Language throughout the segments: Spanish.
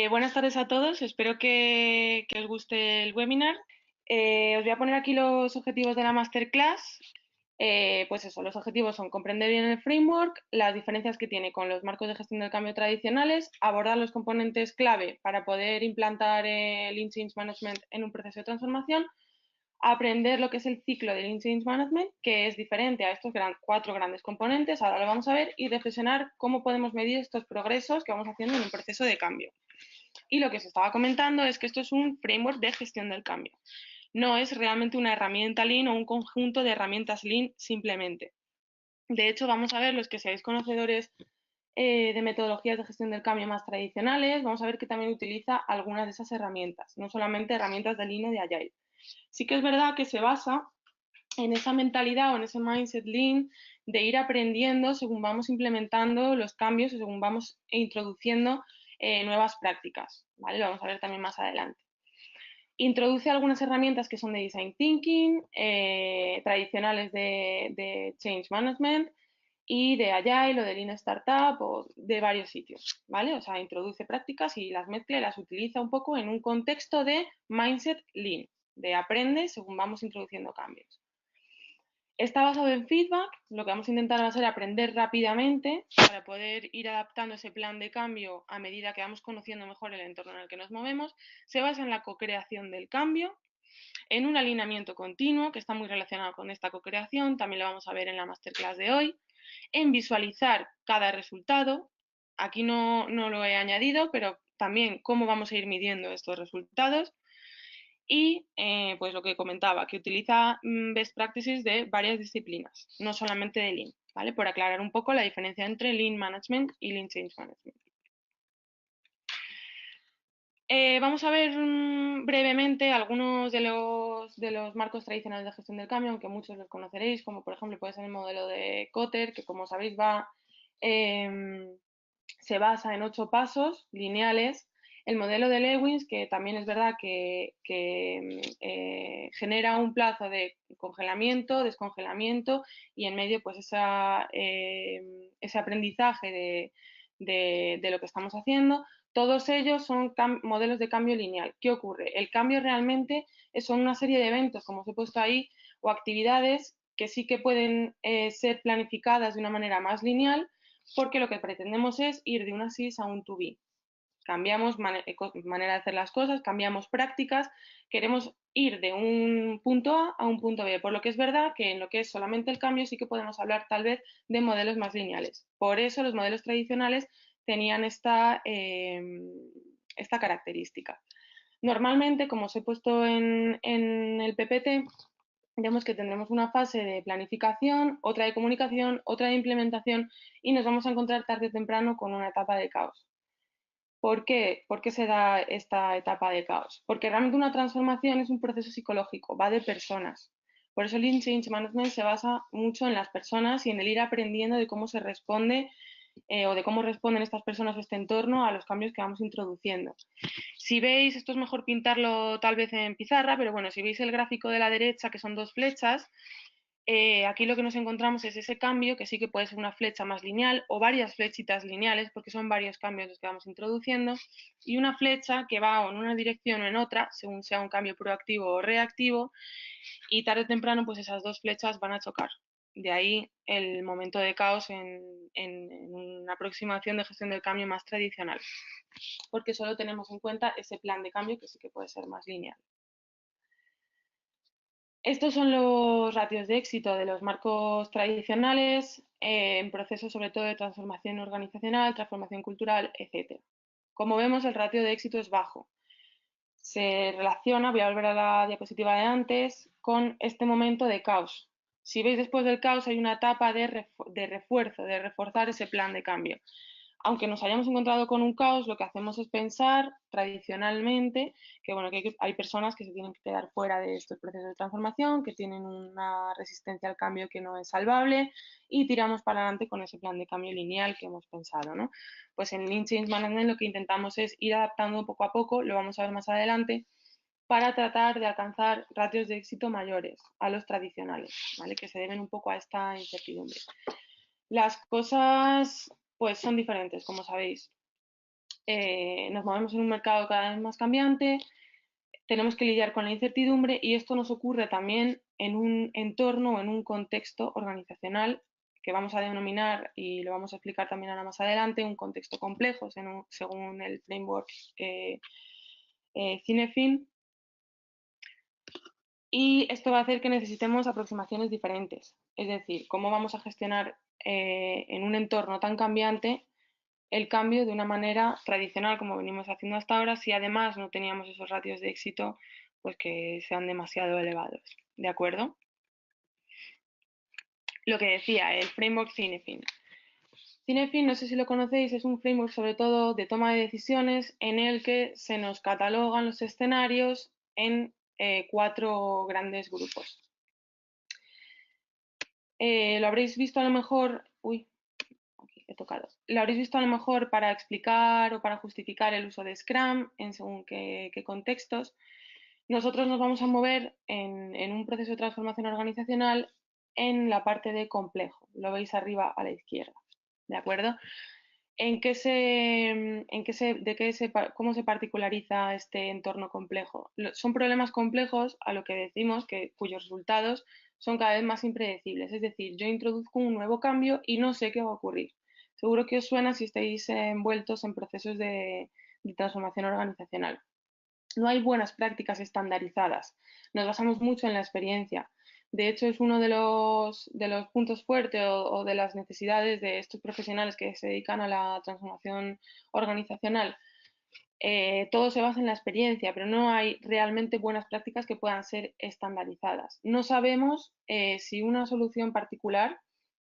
Buenas tardes a todos, espero que os guste el webinar. Os voy a poner aquí los objetivos de la masterclass. Pues eso, los objetivos son comprender bien el framework, las diferencias que tiene con los marcos de gestión del cambio tradicionales, abordar los componentes clave para poder implantar el Lean Change Management en un proceso de transformación, aprender lo que es el ciclo de Lean Change Management, que es diferente a estos cuatro grandes componentes, ahora lo vamos a ver, y reflexionar cómo podemos medir estos progresos que vamos haciendo en un proceso de cambio. Y lo que se estaba comentando es que esto es un framework de gestión del cambio. No es realmente una herramienta Lean o un conjunto de herramientas Lean simplemente. De hecho, vamos a ver, los que seáis conocedores de metodologías de gestión del cambio más tradicionales, vamos a ver que también utiliza algunas de esas herramientas, no solamente herramientas de Lean o de Agile. Sí que es verdad que se basa en esa mentalidad o en ese mindset Lean de ir aprendiendo según vamos implementando los cambios o según vamos introduciendo nuevas prácticas, ¿vale? Lo vamos a ver también más adelante. Introduce algunas herramientas que son de Design Thinking, tradicionales de Change Management y de Agile o de Lean Startup o de varios sitios, ¿vale? O sea, introduce prácticas y las mezcla y las utiliza un poco en un contexto de mindset Lean, de aprende según vamos introduciendo cambios. Está basado en feedback, lo que vamos a intentar va a ser aprender rápidamente para poder ir adaptando ese plan de cambio a medida que vamos conociendo mejor el entorno en el que nos movemos. Se basa en la co-creación del cambio, en un alineamiento continuo, que está muy relacionado con esta co-creación, también lo vamos a ver en la masterclass de hoy, en visualizar cada resultado, aquí no lo he añadido, pero también cómo vamos a ir midiendo estos resultados, y pues lo que comentaba, que utiliza best practices de varias disciplinas, no solamente de Lean, ¿vale? Por aclarar un poco la diferencia entre Lean Management y Lean Change Management. Vamos a ver brevemente algunos de los marcos tradicionales de gestión del cambio, aunque muchos los conoceréis, como por ejemplo puede ser el modelo de Kotter, que como sabéis se basa en 8 pasos lineales. El modelo de Lewis, que también es verdad que genera un plazo de congelamiento, descongelamiento y en medio pues ese aprendizaje de lo que estamos haciendo. Todos ellos son modelos de cambio lineal. ¿Qué ocurre? El cambio realmente son una serie de eventos, como os he puesto ahí, o actividades que sí que pueden ser planificadas de una manera más lineal, porque lo que pretendemos es ir de una SIS a un to be. Cambiamos manera de hacer las cosas, cambiamos prácticas, queremos ir de un punto A un punto B, por lo que es verdad que en lo que es solamente el cambio sí que podemos hablar tal vez de modelos más lineales. Por eso los modelos tradicionales tenían esta característica. Normalmente, como os he puesto en el PPT, digamos que tendremos una fase de planificación, otra de comunicación, otra de implementación y nos vamos a encontrar tarde o temprano con una etapa de caos. ¿Por qué? ¿Por qué se da esta etapa de caos? Porque realmente una transformación es un proceso psicológico, va de personas. Por eso el Lean Change Management se basa mucho en las personas y en el ir aprendiendo de cómo se responde o de cómo responden estas personas o este entorno a los cambios que vamos introduciendo. Si veis, esto es mejor pintarlo tal vez en pizarra, pero bueno, si veis el gráfico de la derecha, que son dos flechas, aquí lo que nos encontramos es ese cambio, que sí que puede ser una flecha más lineal o varias flechitas lineales, porque son varios cambios los que vamos introduciendo, y una flecha que va o en una dirección o en otra, según sea un cambio proactivo o reactivo, y tarde o temprano pues esas dos flechas van a chocar. De ahí el momento de caos en una aproximación de gestión del cambio más tradicional, porque solo tenemos en cuenta ese plan de cambio que sí que puede ser más lineal. Estos son los ratios de éxito de los marcos tradicionales en procesos sobre todo de transformación organizacional, transformación cultural, etc. Como vemos, el ratio de éxito es bajo. Se relaciona, voy a volver a la diapositiva de antes, con este momento de caos. Si veis, después del caos hay una etapa de refuerzo, de reforzar ese plan de cambio. Aunque nos hayamos encontrado con un caos, lo que hacemos es pensar tradicionalmente que, bueno, que hay personas que se tienen que quedar fuera de estos procesos de transformación, que tienen una resistencia al cambio que no es salvable y tiramos para adelante con ese plan de cambio lineal que hemos pensado, ¿no? Pues en Lean Change Management lo que intentamos es ir adaptando poco a poco, lo vamos a ver más adelante, para tratar de alcanzar ratios de éxito mayores a los tradicionales, ¿vale? Que se deben un poco a esta incertidumbre. Las cosas pues son diferentes, como sabéis. nos movemos en un mercado cada vez más cambiante, tenemos que lidiar con la incertidumbre y esto nos ocurre también en un entorno o en un contexto organizacional que vamos a denominar, y lo vamos a explicar también ahora más adelante, un contexto complejo según el framework Cinefin. Y esto va a hacer que necesitemos aproximaciones diferentes. Es decir, cómo vamos a gestionar en un entorno tan cambiante el cambio de una manera tradicional como venimos haciendo hasta ahora, si además no teníamos esos ratios de éxito pues que sean demasiado elevados. ¿De acuerdo? Lo que decía, el framework Cinefin. Cinefin, no sé si lo conocéis, es un framework sobre todo de toma de decisiones en el que se nos catalogan los escenarios en 4 grandes grupos. Lo habréis visto a lo mejor, aquí he tocado, lo habréis visto a lo mejor para explicar o para justificar el uso de Scrum en según qué contextos. Nosotros nos vamos a mover en un proceso de transformación organizacional en la parte de complejo. Lo veis arriba a la izquierda, ¿de acuerdo? ¿Cómo se particulariza este entorno complejo? Son problemas complejos a lo que decimos cuyos resultados son cada vez más impredecibles. Es decir, yo introduzco un nuevo cambio y no sé qué va a ocurrir. Seguro que os suena si estáis envueltos en procesos de transformación organizacional. No hay buenas prácticas estandarizadas. Nos basamos mucho en la experiencia. De hecho, es uno de los puntos fuertes o de las necesidades de estos profesionales que se dedican a la transformación organizacional. Todo se basa en la experiencia, pero no hay realmente buenas prácticas que puedan ser estandarizadas. No sabemos si una solución particular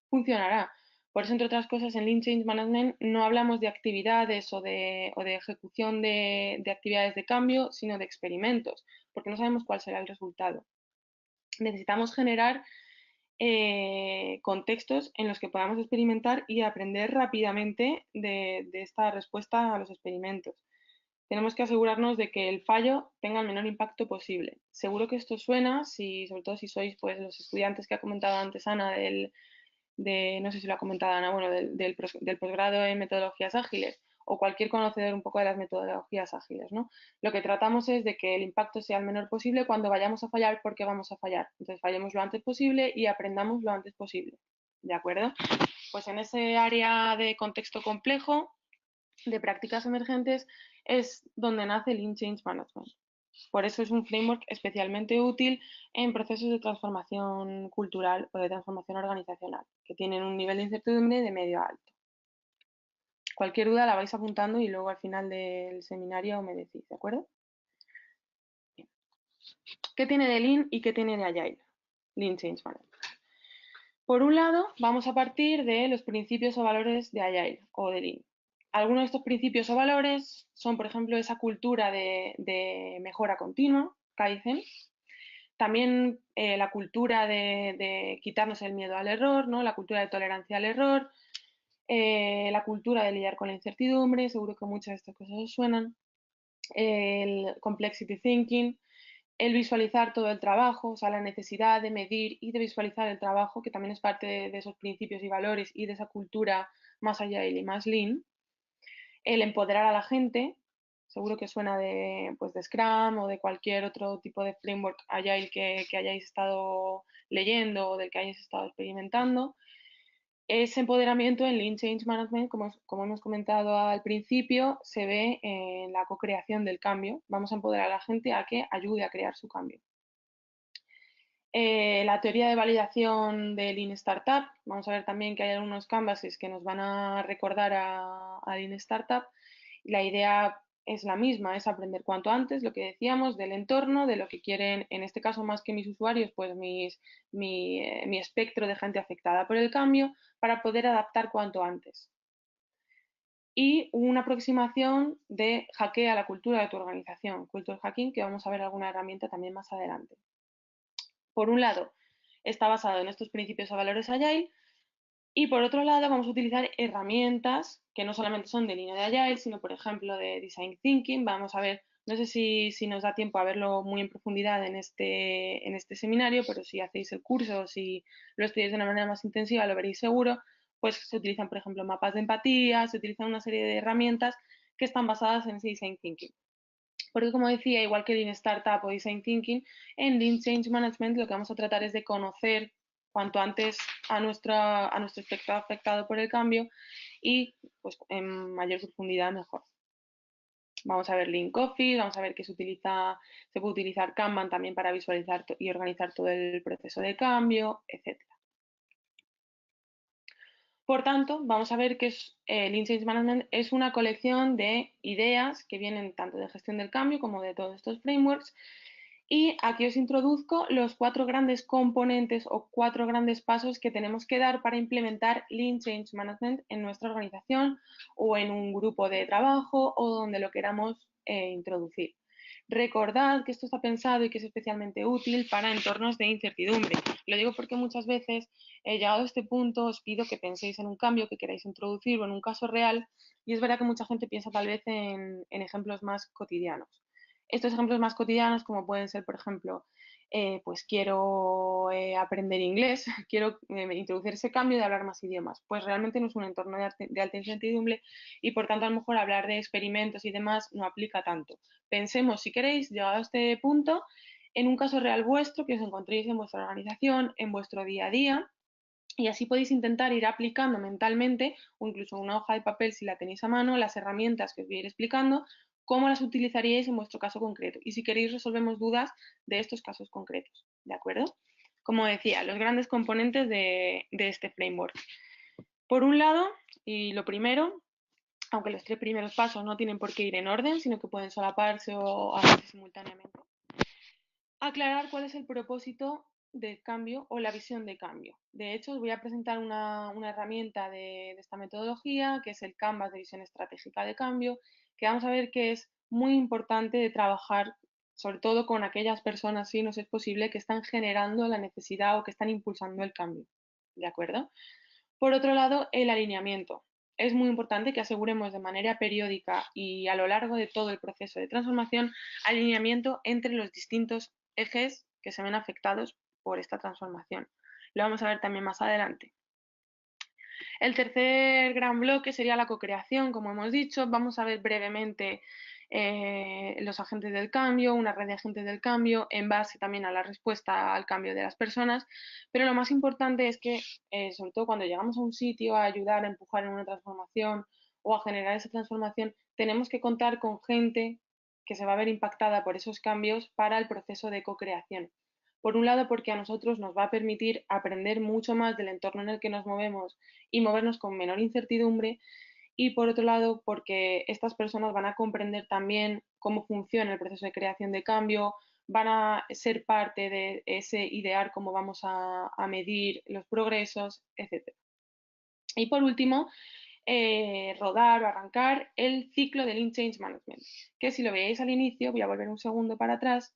funcionará. Por eso, entre otras cosas, en Lean Change Management no hablamos de actividades o de ejecución de actividades de cambio, sino de experimentos, porque no sabemos cuál será el resultado. Necesitamos generar contextos en los que podamos experimentar y aprender rápidamente de esta respuesta a los experimentos. Tenemos que asegurarnos de que el fallo tenga el menor impacto posible. Seguro que esto suena, sobre todo si sois pues, los estudiantes que ha comentado antes Ana no sé si lo ha comentado Ana, bueno, del posgrado en metodologías ágiles o cualquier conocedor un poco de las metodologías ágiles, ¿no? Lo que tratamos es de que el impacto sea el menor posible cuando vayamos a fallar, porque vamos a fallar. Entonces fallemos lo antes posible y aprendamos lo antes posible, ¿de acuerdo? Pues en ese área de contexto complejo, de prácticas emergentes, es donde nace el Lean Change Management. Por eso es un framework especialmente útil en procesos de transformación cultural o de transformación organizacional, que tienen un nivel de incertidumbre de medio a alto. Cualquier duda la vais apuntando y luego al final del seminario me decís, ¿de acuerdo? Bien. ¿Qué tiene de Lean y qué tiene de Agile? Lean Change Management. Por un lado, vamos a partir de los principios o valores de Agile o de Lean. Algunos de estos principios o valores son, por ejemplo, esa cultura de mejora continua, Kaizen. También la cultura de quitarnos el miedo al error, ¿no? La cultura de tolerancia al error, la cultura de lidiar con la incertidumbre, seguro que muchas de estas cosas os suenan, el complexity thinking, el visualizar todo el trabajo, o sea, la necesidad de medir y de visualizar el trabajo, que también es parte de esos principios y valores y de esa cultura más agile y más lean, el empoderar a la gente, seguro que suena pues de Scrum o de cualquier otro tipo de framework agile que hayáis estado leyendo o del que hayáis estado experimentando. Ese empoderamiento en Lean Change Management, como hemos comentado al principio, se ve en la co-creación del cambio. Vamos a empoderar a la gente a que ayude a crear su cambio. La teoría de validación de Lean Startup, vamos a ver también que hay algunos canvases que nos van a recordar a Lean Startup. La idea es la misma, es aprender cuanto antes, lo que decíamos, del entorno, de lo que quieren, en este caso más que mis usuarios, pues mi espectro de gente afectada por el cambio, para poder adaptar cuanto antes. Y una aproximación de hackea la cultura de tu organización, culture hacking, que vamos a ver alguna herramienta también más adelante. Por un lado, está basado en estos principios o valores Agile, y por otro lado vamos a utilizar herramientas que no solamente son de línea de Agile, sino por ejemplo de Design Thinking. Vamos a ver, no sé si nos da tiempo a verlo muy en profundidad en este seminario, pero si hacéis el curso o si lo estudiáis de una manera más intensiva lo veréis seguro, pues se utilizan por ejemplo mapas de empatía, se utilizan una serie de herramientas que están basadas en Design Thinking. Porque como decía, igual que Lean Startup o Design Thinking, en Lean Change Management lo que vamos a tratar es de conocer cuanto antes a nuestro espectro afectado por el cambio y pues en mayor profundidad mejor. Vamos a ver Lean Coffee, vamos a ver que se puede utilizar Kanban también para visualizar y organizar todo el proceso de cambio, etc. Por tanto, vamos a ver que Lean Change Management es una colección de ideas que vienen tanto de gestión del cambio como de todos estos frameworks. Y aquí os introduzco los 4 grandes componentes o 4 grandes pasos que tenemos que dar para implementar Lean Change Management en nuestra organización o en un grupo de trabajo o donde lo queramos introducir. Recordad que esto está pensado y que es especialmente útil para entornos de incertidumbre. Lo digo porque muchas veces, llegado a este punto, os pido que penséis en un cambio que queráis introducir o en un caso real, y es verdad que mucha gente piensa tal vez en ejemplos más cotidianos. Estos ejemplos más cotidianos, como pueden ser, por ejemplo, pues quiero aprender inglés, quiero introducir ese cambio de hablar más idiomas. Pues realmente no es un entorno de alta incertidumbre y por tanto a lo mejor hablar de experimentos y demás no aplica tanto. Pensemos, si queréis, llegado a este punto, en un caso real vuestro que os encontréis en vuestra organización, en vuestro día a día, y así podéis intentar ir aplicando mentalmente o incluso una hoja de papel si la tenéis a mano, las herramientas que os voy a ir explicando, cómo las utilizaríais en vuestro caso concreto. Y si queréis resolvemos dudas de estos casos concretos, ¿de acuerdo? Como decía, los grandes componentes de este framework. Por un lado, y lo primero, aunque los 3 primeros pasos no tienen por qué ir en orden, sino que pueden solaparse o hacerse simultáneamente, aclarar cuál es el propósito del cambio o la visión de cambio. De hecho, os voy a presentar una herramienta de esta metodología, que es el Canvas de visión estratégica de cambio, que vamos a ver que es muy importante de trabajar, sobre todo con aquellas personas, si nos es posible, que están generando la necesidad o que están impulsando el cambio. ¿De acuerdo? Por otro lado, el alineamiento. Es muy importante que aseguremos de manera periódica y a lo largo de todo el proceso de transformación alineamiento entre los distintos ejes que se ven afectados por esta transformación. Lo vamos a ver también más adelante. El tercer gran bloque sería la cocreación, como hemos dicho. Vamos a ver brevemente los agentes del cambio, una red de agentes del cambio, en base también a la respuesta al cambio de las personas. Pero lo más importante es que, sobre todo cuando llegamos a un sitio a ayudar, a empujar en una transformación o a generar esa transformación, tenemos que contar con gente que se va a ver impactada por esos cambios para el proceso de cocreación. Por un lado, porque a nosotros nos va a permitir aprender mucho más del entorno en el que nos movemos y movernos con menor incertidumbre. Y por otro lado, porque estas personas van a comprender también cómo funciona el proceso de creación de cambio, van a ser parte de ese idear cómo vamos a medir los progresos, etc. Y por último, rodar o arrancar el ciclo de Lean Change Management, que si lo veis al inicio, voy a volver un segundo para atrás,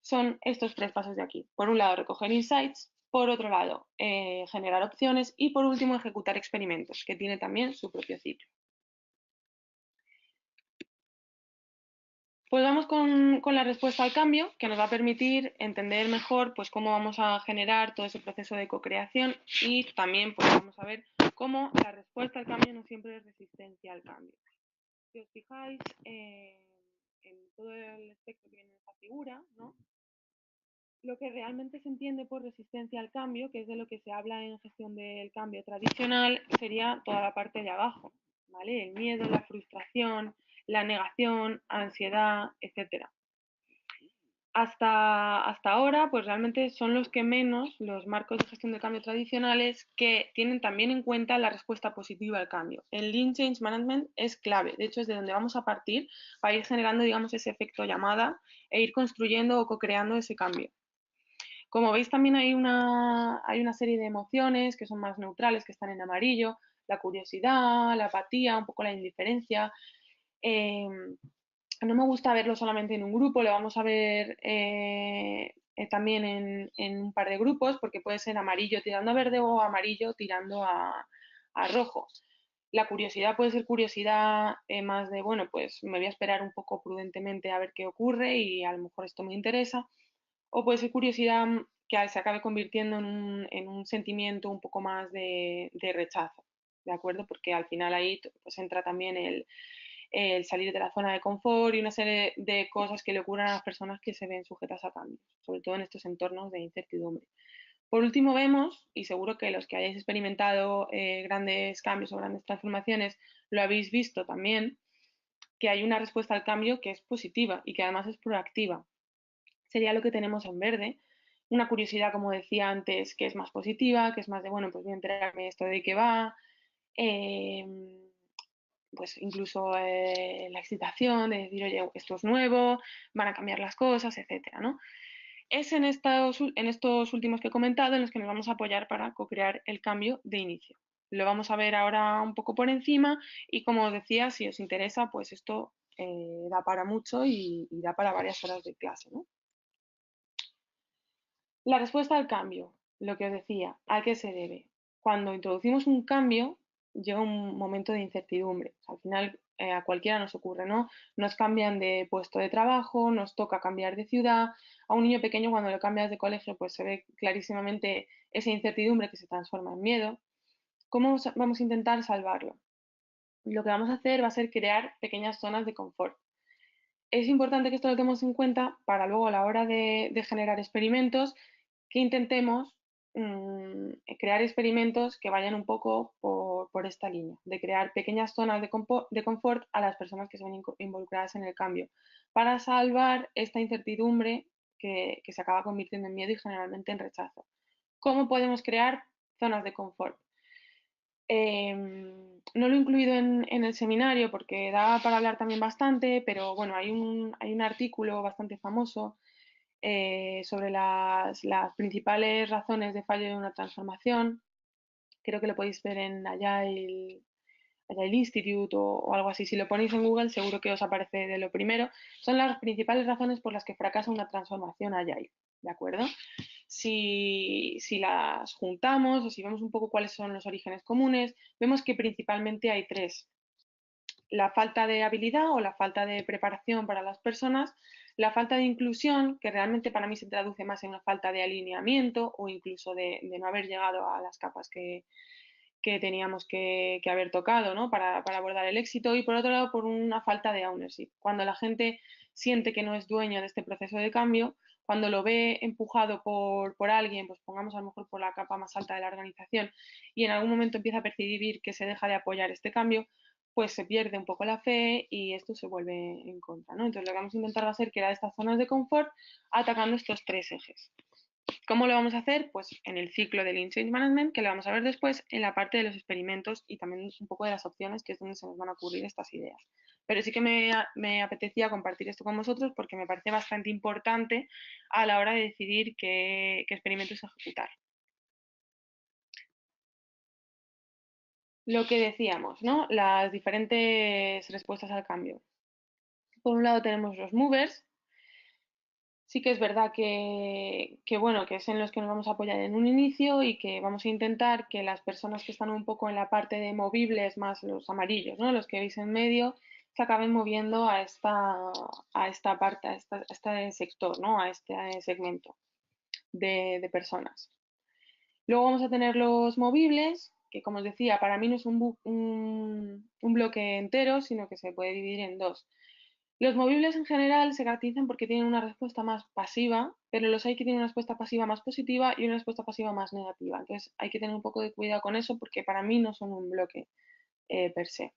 son estos 3 pasos de aquí. Por un lado, recoger insights, por otro lado, generar opciones y por último, ejecutar experimentos, que tiene también su propio ciclo. Pues vamos con la respuesta al cambio, que nos va a permitir entender mejor pues, cómo vamos a generar todo ese proceso de co-creación y también pues, vamos a ver cómo la respuesta al cambio no siempre es resistencia al cambio. Si os fijáis en todo el espectro que viene en esta figura, ¿no? Lo que realmente se entiende por resistencia al cambio, que es de lo que se habla en gestión del cambio tradicional, sería toda la parte de abajo, ¿vale? El miedo, la frustración, la negación, ansiedad, etcétera. Hasta ahora, pues realmente son los que menos, los marcos de gestión del cambio tradicionales, que tienen también en cuenta la respuesta positiva al cambio. El Lean Change Management es clave, de hecho es de donde vamos a partir para ir generando, digamos, ese efecto llamada e ir construyendo o co-creando ese cambio. Como veis, también hay una serie de emociones que son más neutrales, que están en amarillo, la curiosidad, la apatía, un poco la indiferencia. No me gusta verlo solamente en un grupo, lo vamos a ver también en un par de grupos, porque puede ser amarillo tirando a verde o amarillo tirando a rojo. La curiosidad puede ser curiosidad más de, bueno, pues me voy a esperar un poco prudentemente a ver qué ocurre y a lo mejor esto me interesa. O puede ser curiosidad que se acabe convirtiendo en un sentimiento un poco más de rechazo, ¿de acuerdo? Porque al final ahí pues entra también el salir de la zona de confort y una serie de cosas que le ocurren a las personas que se ven sujetas a cambios, sobre todo en estos entornos de incertidumbre. Por último, vemos, y seguro que los que hayáis experimentado grandes cambios o grandes transformaciones lo habéis visto también, que hay una respuesta al cambio que es positiva y que además es proactiva. Sería lo que tenemos en verde. Una curiosidad, como decía antes, que es más positiva, que es más de, bueno, pues voy a enterarme esto de qué va. Eh, pues incluso la excitación de decir, oye, esto es nuevo, van a cambiar las cosas, etcétera, ¿no? Es en estos últimos que he comentado en los que nos vamos a apoyar para co-crear el cambio de inicio. Lo vamos a ver ahora un poco por encima y como os decía, si os interesa, pues esto da para mucho y da para varias horas de clase, ¿no? La respuesta al cambio, lo que os decía, ¿a qué se debe? Cuando introducimos un cambio, llega un momento de incertidumbre. O sea, al final, a cualquiera nos ocurre, ¿no? Nos cambian de puesto de trabajo, nos toca cambiar de ciudad. A un niño pequeño, cuando lo cambias de colegio, pues se ve clarísimamente esa incertidumbre que se transforma en miedo. ¿Cómo vamos a intentar salvarlo? Lo que vamos a hacer va a ser crear pequeñas zonas de confort. Es importante que esto lo tengamos en cuenta para luego a la hora de generar experimentos que intentemos crear experimentos que vayan un poco por esta línea, de crear pequeñas zonas de confort a las personas que se ven involucradas en el cambio, para salvar esta incertidumbre que se acaba convirtiendo en miedo y generalmente en rechazo. ¿Cómo podemos crear zonas de confort? No lo he incluido en el seminario porque da para hablar también bastante, pero bueno, hay un artículo bastante famoso sobre las principales razones de fallo de una transformación. Creo que lo podéis ver en Agile Institute o algo así. Si lo ponéis en Google, seguro que os aparece de lo primero. Son las principales razones por las que fracasa una transformación Agile, ¿de acuerdo? Si las juntamos o si vemos un poco cuáles son los orígenes comunes, vemos que principalmente hay tres. La falta de habilidad o la falta de preparación para las personas, la falta de inclusión, que realmente para mí se traduce más en una falta de alineamiento o incluso de no haber llegado a las capas que teníamos que haber tocado, ¿no? Para abordar el éxito, y por otro lado por una falta de ownership. Cuando la gente siente que no es dueño de este proceso de cambio, cuando lo ve empujado por alguien, pues pongamos a lo mejor por la capa más alta de la organización, y en algún momento empieza a percibir que se deja de apoyar este cambio, pues se pierde un poco la fe y esto se vuelve en contra, ¿no? Entonces lo que vamos a intentar va a ser crear estas zonas de confort atacando estos tres ejes. ¿Cómo lo vamos a hacer? Pues en el ciclo del Lean Change Management, que lo vamos a ver después en la parte de los experimentos y también un poco de las opciones, que es donde se nos van a ocurrir estas ideas. Pero sí que me apetecía compartir esto con vosotros porque me parece bastante importante a la hora de decidir qué experimentos ejecutar. Lo que decíamos, ¿no? Las diferentes respuestas al cambio. Por un lado tenemos los movers. Sí que es verdad bueno, que es en los que nos vamos a apoyar en un inicio y que vamos a intentar que las personas que están un poco en la parte de movibles, más los amarillos, ¿no? Los que veis en medio, se acaben moviendo a esta parte, a este sector, ¿no? A este segmento de personas. Luego vamos a tener los movibles, que como os decía, para mí no es un bloque entero, sino que se puede dividir en dos. Los movibles en general se caracterizan porque tienen una respuesta más pasiva, pero los hay que tienen una respuesta pasiva más positiva y una respuesta pasiva más negativa. Entonces hay que tener un poco de cuidado con eso porque para mí no son un bloque per se.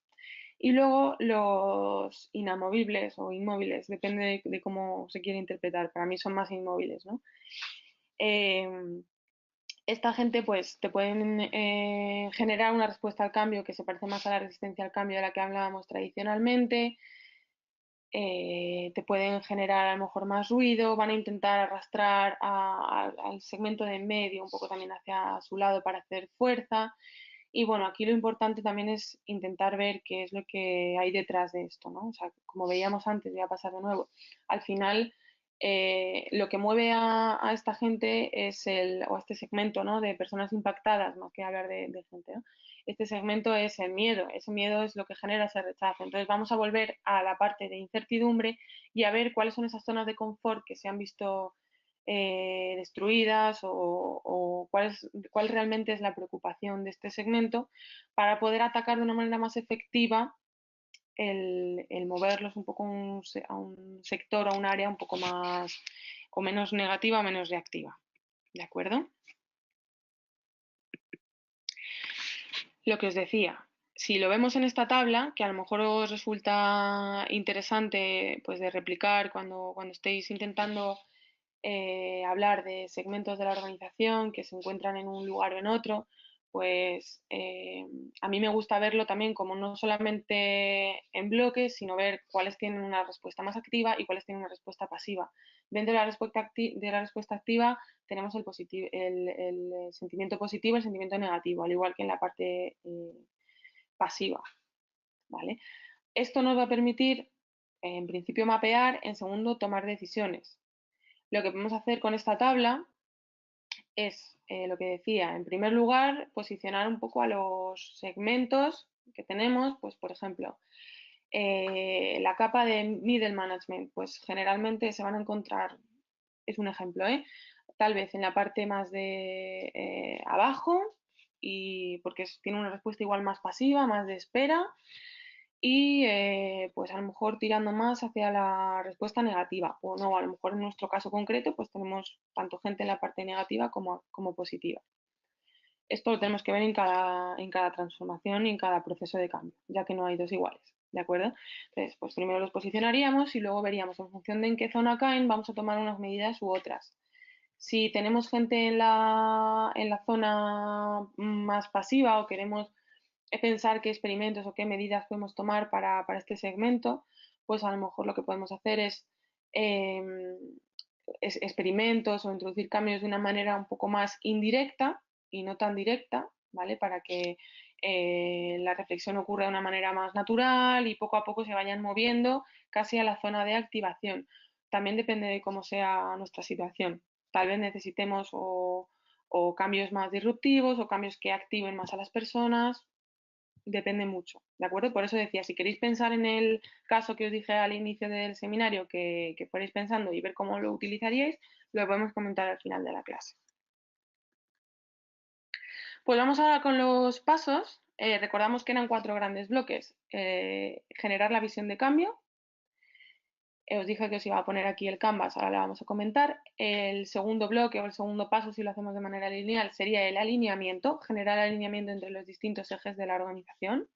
Y luego los inamovibles o inmóviles, depende de cómo se quiere interpretar. Para mí son más inmóviles, ¿no? Esta gente pues te pueden generar una respuesta al cambio que se parece más a la resistencia al cambio de la que hablábamos tradicionalmente. Te pueden generar a lo mejor más ruido, van a intentar arrastrar al segmento de en medio un poco también hacia su lado para hacer fuerza. Y bueno, aquí lo importante también es intentar ver qué es lo que hay detrás de esto, ¿no? O sea, como veíamos antes, voy a pasar de nuevo, al final lo que mueve a esta gente es o a este segmento, ¿no? De personas impactadas, más que hablar de gente, ¿no? Este segmento es el miedo, ese miedo es lo que genera ese rechazo. Entonces vamos a volver a la parte de incertidumbre y a ver cuáles son esas zonas de confort que se han visto destruidas o cuál realmente es la preocupación de este segmento para poder atacar de una manera más efectiva el moverlos un poco a un sector o a un área un poco más o menos negativa o menos reactiva. ¿De acuerdo? Lo que os decía, si lo vemos en esta tabla, que a lo mejor os resulta interesante pues, de replicar cuando estéis intentando hablar de segmentos de la organización que se encuentran en un lugar o en otro, pues a mí me gusta verlo también como no solamente en bloques, sino ver cuáles tienen una respuesta más activa y cuáles tienen una respuesta pasiva. Dentro de la respuesta activa tenemos el sentimiento positivo y el sentimiento negativo, al igual que en la parte pasiva. ¿Vale? Esto nos va a permitir, en principio, mapear, en segundo, tomar decisiones. Lo que podemos hacer con esta tabla es lo que decía, en primer lugar, posicionar un poco a los segmentos que tenemos, pues por ejemplo, la capa de middle management, pues generalmente se van a encontrar, es un ejemplo, tal vez en la parte más de abajo, y porque tiene una respuesta igual más pasiva, más de espera, y pues a lo mejor tirando más hacia la respuesta negativa o no, a lo mejor en nuestro caso concreto pues tenemos tanto gente en la parte negativa como positiva. Esto lo tenemos que ver en cada transformación y en cada proceso de cambio, ya que no hay dos iguales, ¿de acuerdo? Entonces, pues primero los posicionaríamos y luego veríamos en función de en qué zona caen, vamos a tomar unas medidas u otras. Si tenemos gente en la zona más pasiva o queremos pensar qué experimentos o qué medidas podemos tomar para este segmento, pues a lo mejor lo que podemos hacer eh, es experimentos o introducir cambios de una manera un poco más indirecta y no tan directa, ¿vale? Para que la reflexión ocurra de una manera más natural y poco a poco se vayan moviendo casi a la zona de activación. También depende de cómo sea nuestra situación. Tal vez necesitemos o cambios más disruptivos o cambios que activen más a las personas, depende mucho, ¿de acuerdo? Por eso decía, si queréis pensar en el caso que os dije al inicio del seminario, que fuerais pensando y ver cómo lo utilizaríais, lo podemos comentar al final de la clase. Pues vamos ahora con los pasos. Recordamos que eran 4 grandes bloques. Generar la visión de cambio. Os dije que os iba a poner aquí el canvas, ahora le vamos a comentar. El segundo bloque o el segundo paso, si lo hacemos de manera lineal, sería el alineamiento, generar alineamiento entre los distintos ejes de la organización.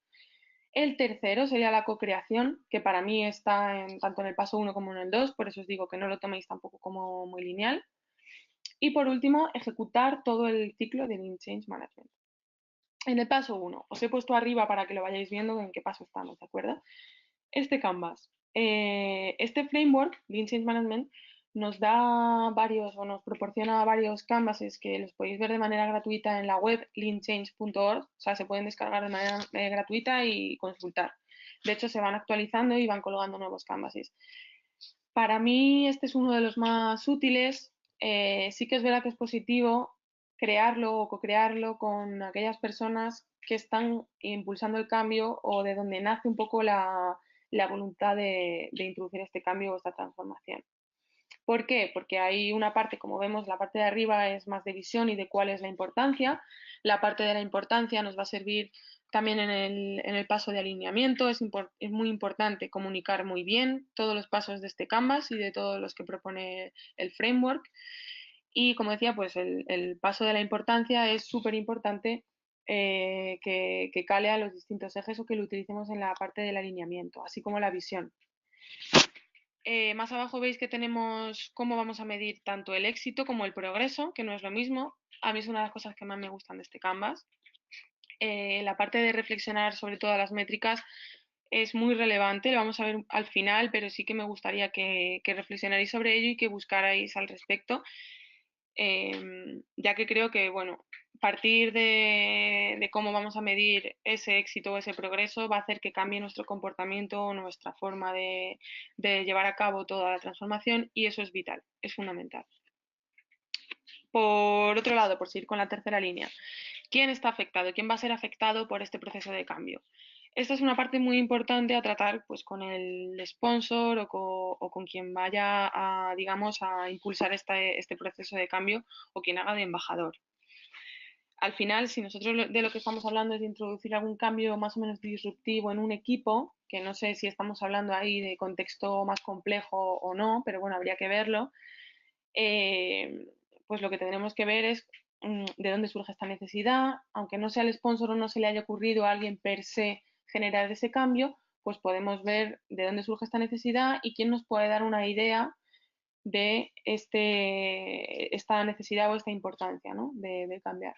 El tercero sería la co-creación, que para mí está tanto en el paso 1 como en el 2, por eso os digo que no lo toméis tampoco como muy lineal. Y por último, ejecutar todo el ciclo de Lean Change Management. En el paso 1, os he puesto arriba para que lo vayáis viendo en qué paso estamos, ¿de acuerdo? Este canvas, este framework, Lean Change Management, nos da varios o nos proporciona varios canvases que los podéis ver de manera gratuita en la web leanchange.org, o sea, se pueden descargar de manera gratuita y consultar. De hecho, se van actualizando y van colgando nuevos canvases. Para mí, este es uno de los más útiles. Sí que es verdad que es positivo crearlo o co-crearlo con aquellas personas que están impulsando el cambio o de donde nace un poco la voluntad de introducir este cambio o esta transformación. ¿Por qué? Porque hay una parte, como vemos, la parte de arriba es más de visión y de cuál es la importancia. La parte de la importancia nos va a servir también en el paso de alineamiento. Es muy importante comunicar muy bien todos los pasos de este Canvas y de todos los que propone el framework. Y como decía, pues el paso de la importancia es súper importante que cale a los distintos ejes o que lo utilicemos en la parte del alineamiento, así como la visión. Más abajo veis que tenemos cómo vamos a medir tanto el éxito como el progreso, que no es lo mismo. A mí es una de las cosas que más me gustan de este Canvas. La parte de reflexionar sobre todas las métricas es muy relevante, lo vamos a ver al final, pero sí que me gustaría que reflexionarais sobre ello y que buscarais al respecto, ya que creo que, bueno, partir de cómo vamos a medir ese éxito o ese progreso va a hacer que cambie nuestro comportamiento o nuestra forma de llevar a cabo toda la transformación y eso es vital, es fundamental. Por otro lado, por seguir con la tercera línea, ¿quién está afectado? ¿Quién va a ser afectado por este proceso de cambio? Esta es una parte muy importante a tratar pues, con el sponsor o con quien vaya a, digamos, a impulsar este proceso de cambio o quien haga de embajador. al final, si nosotros de lo que estamos hablando es de introducir algún cambio más o menos disruptivo en un equipo, que no sé si estamos hablando ahí de contexto más complejo o no, pero bueno, habría que verlo, eh, pues lo que tendremos que ver es de dónde surge esta necesidad, aunque no sea el sponsor o no se le haya ocurrido a alguien per se generar ese cambio, pues podemos ver de dónde surge esta necesidad y quién nos puede dar una idea de esta necesidad o esta importancia, ¿no? de cambiar.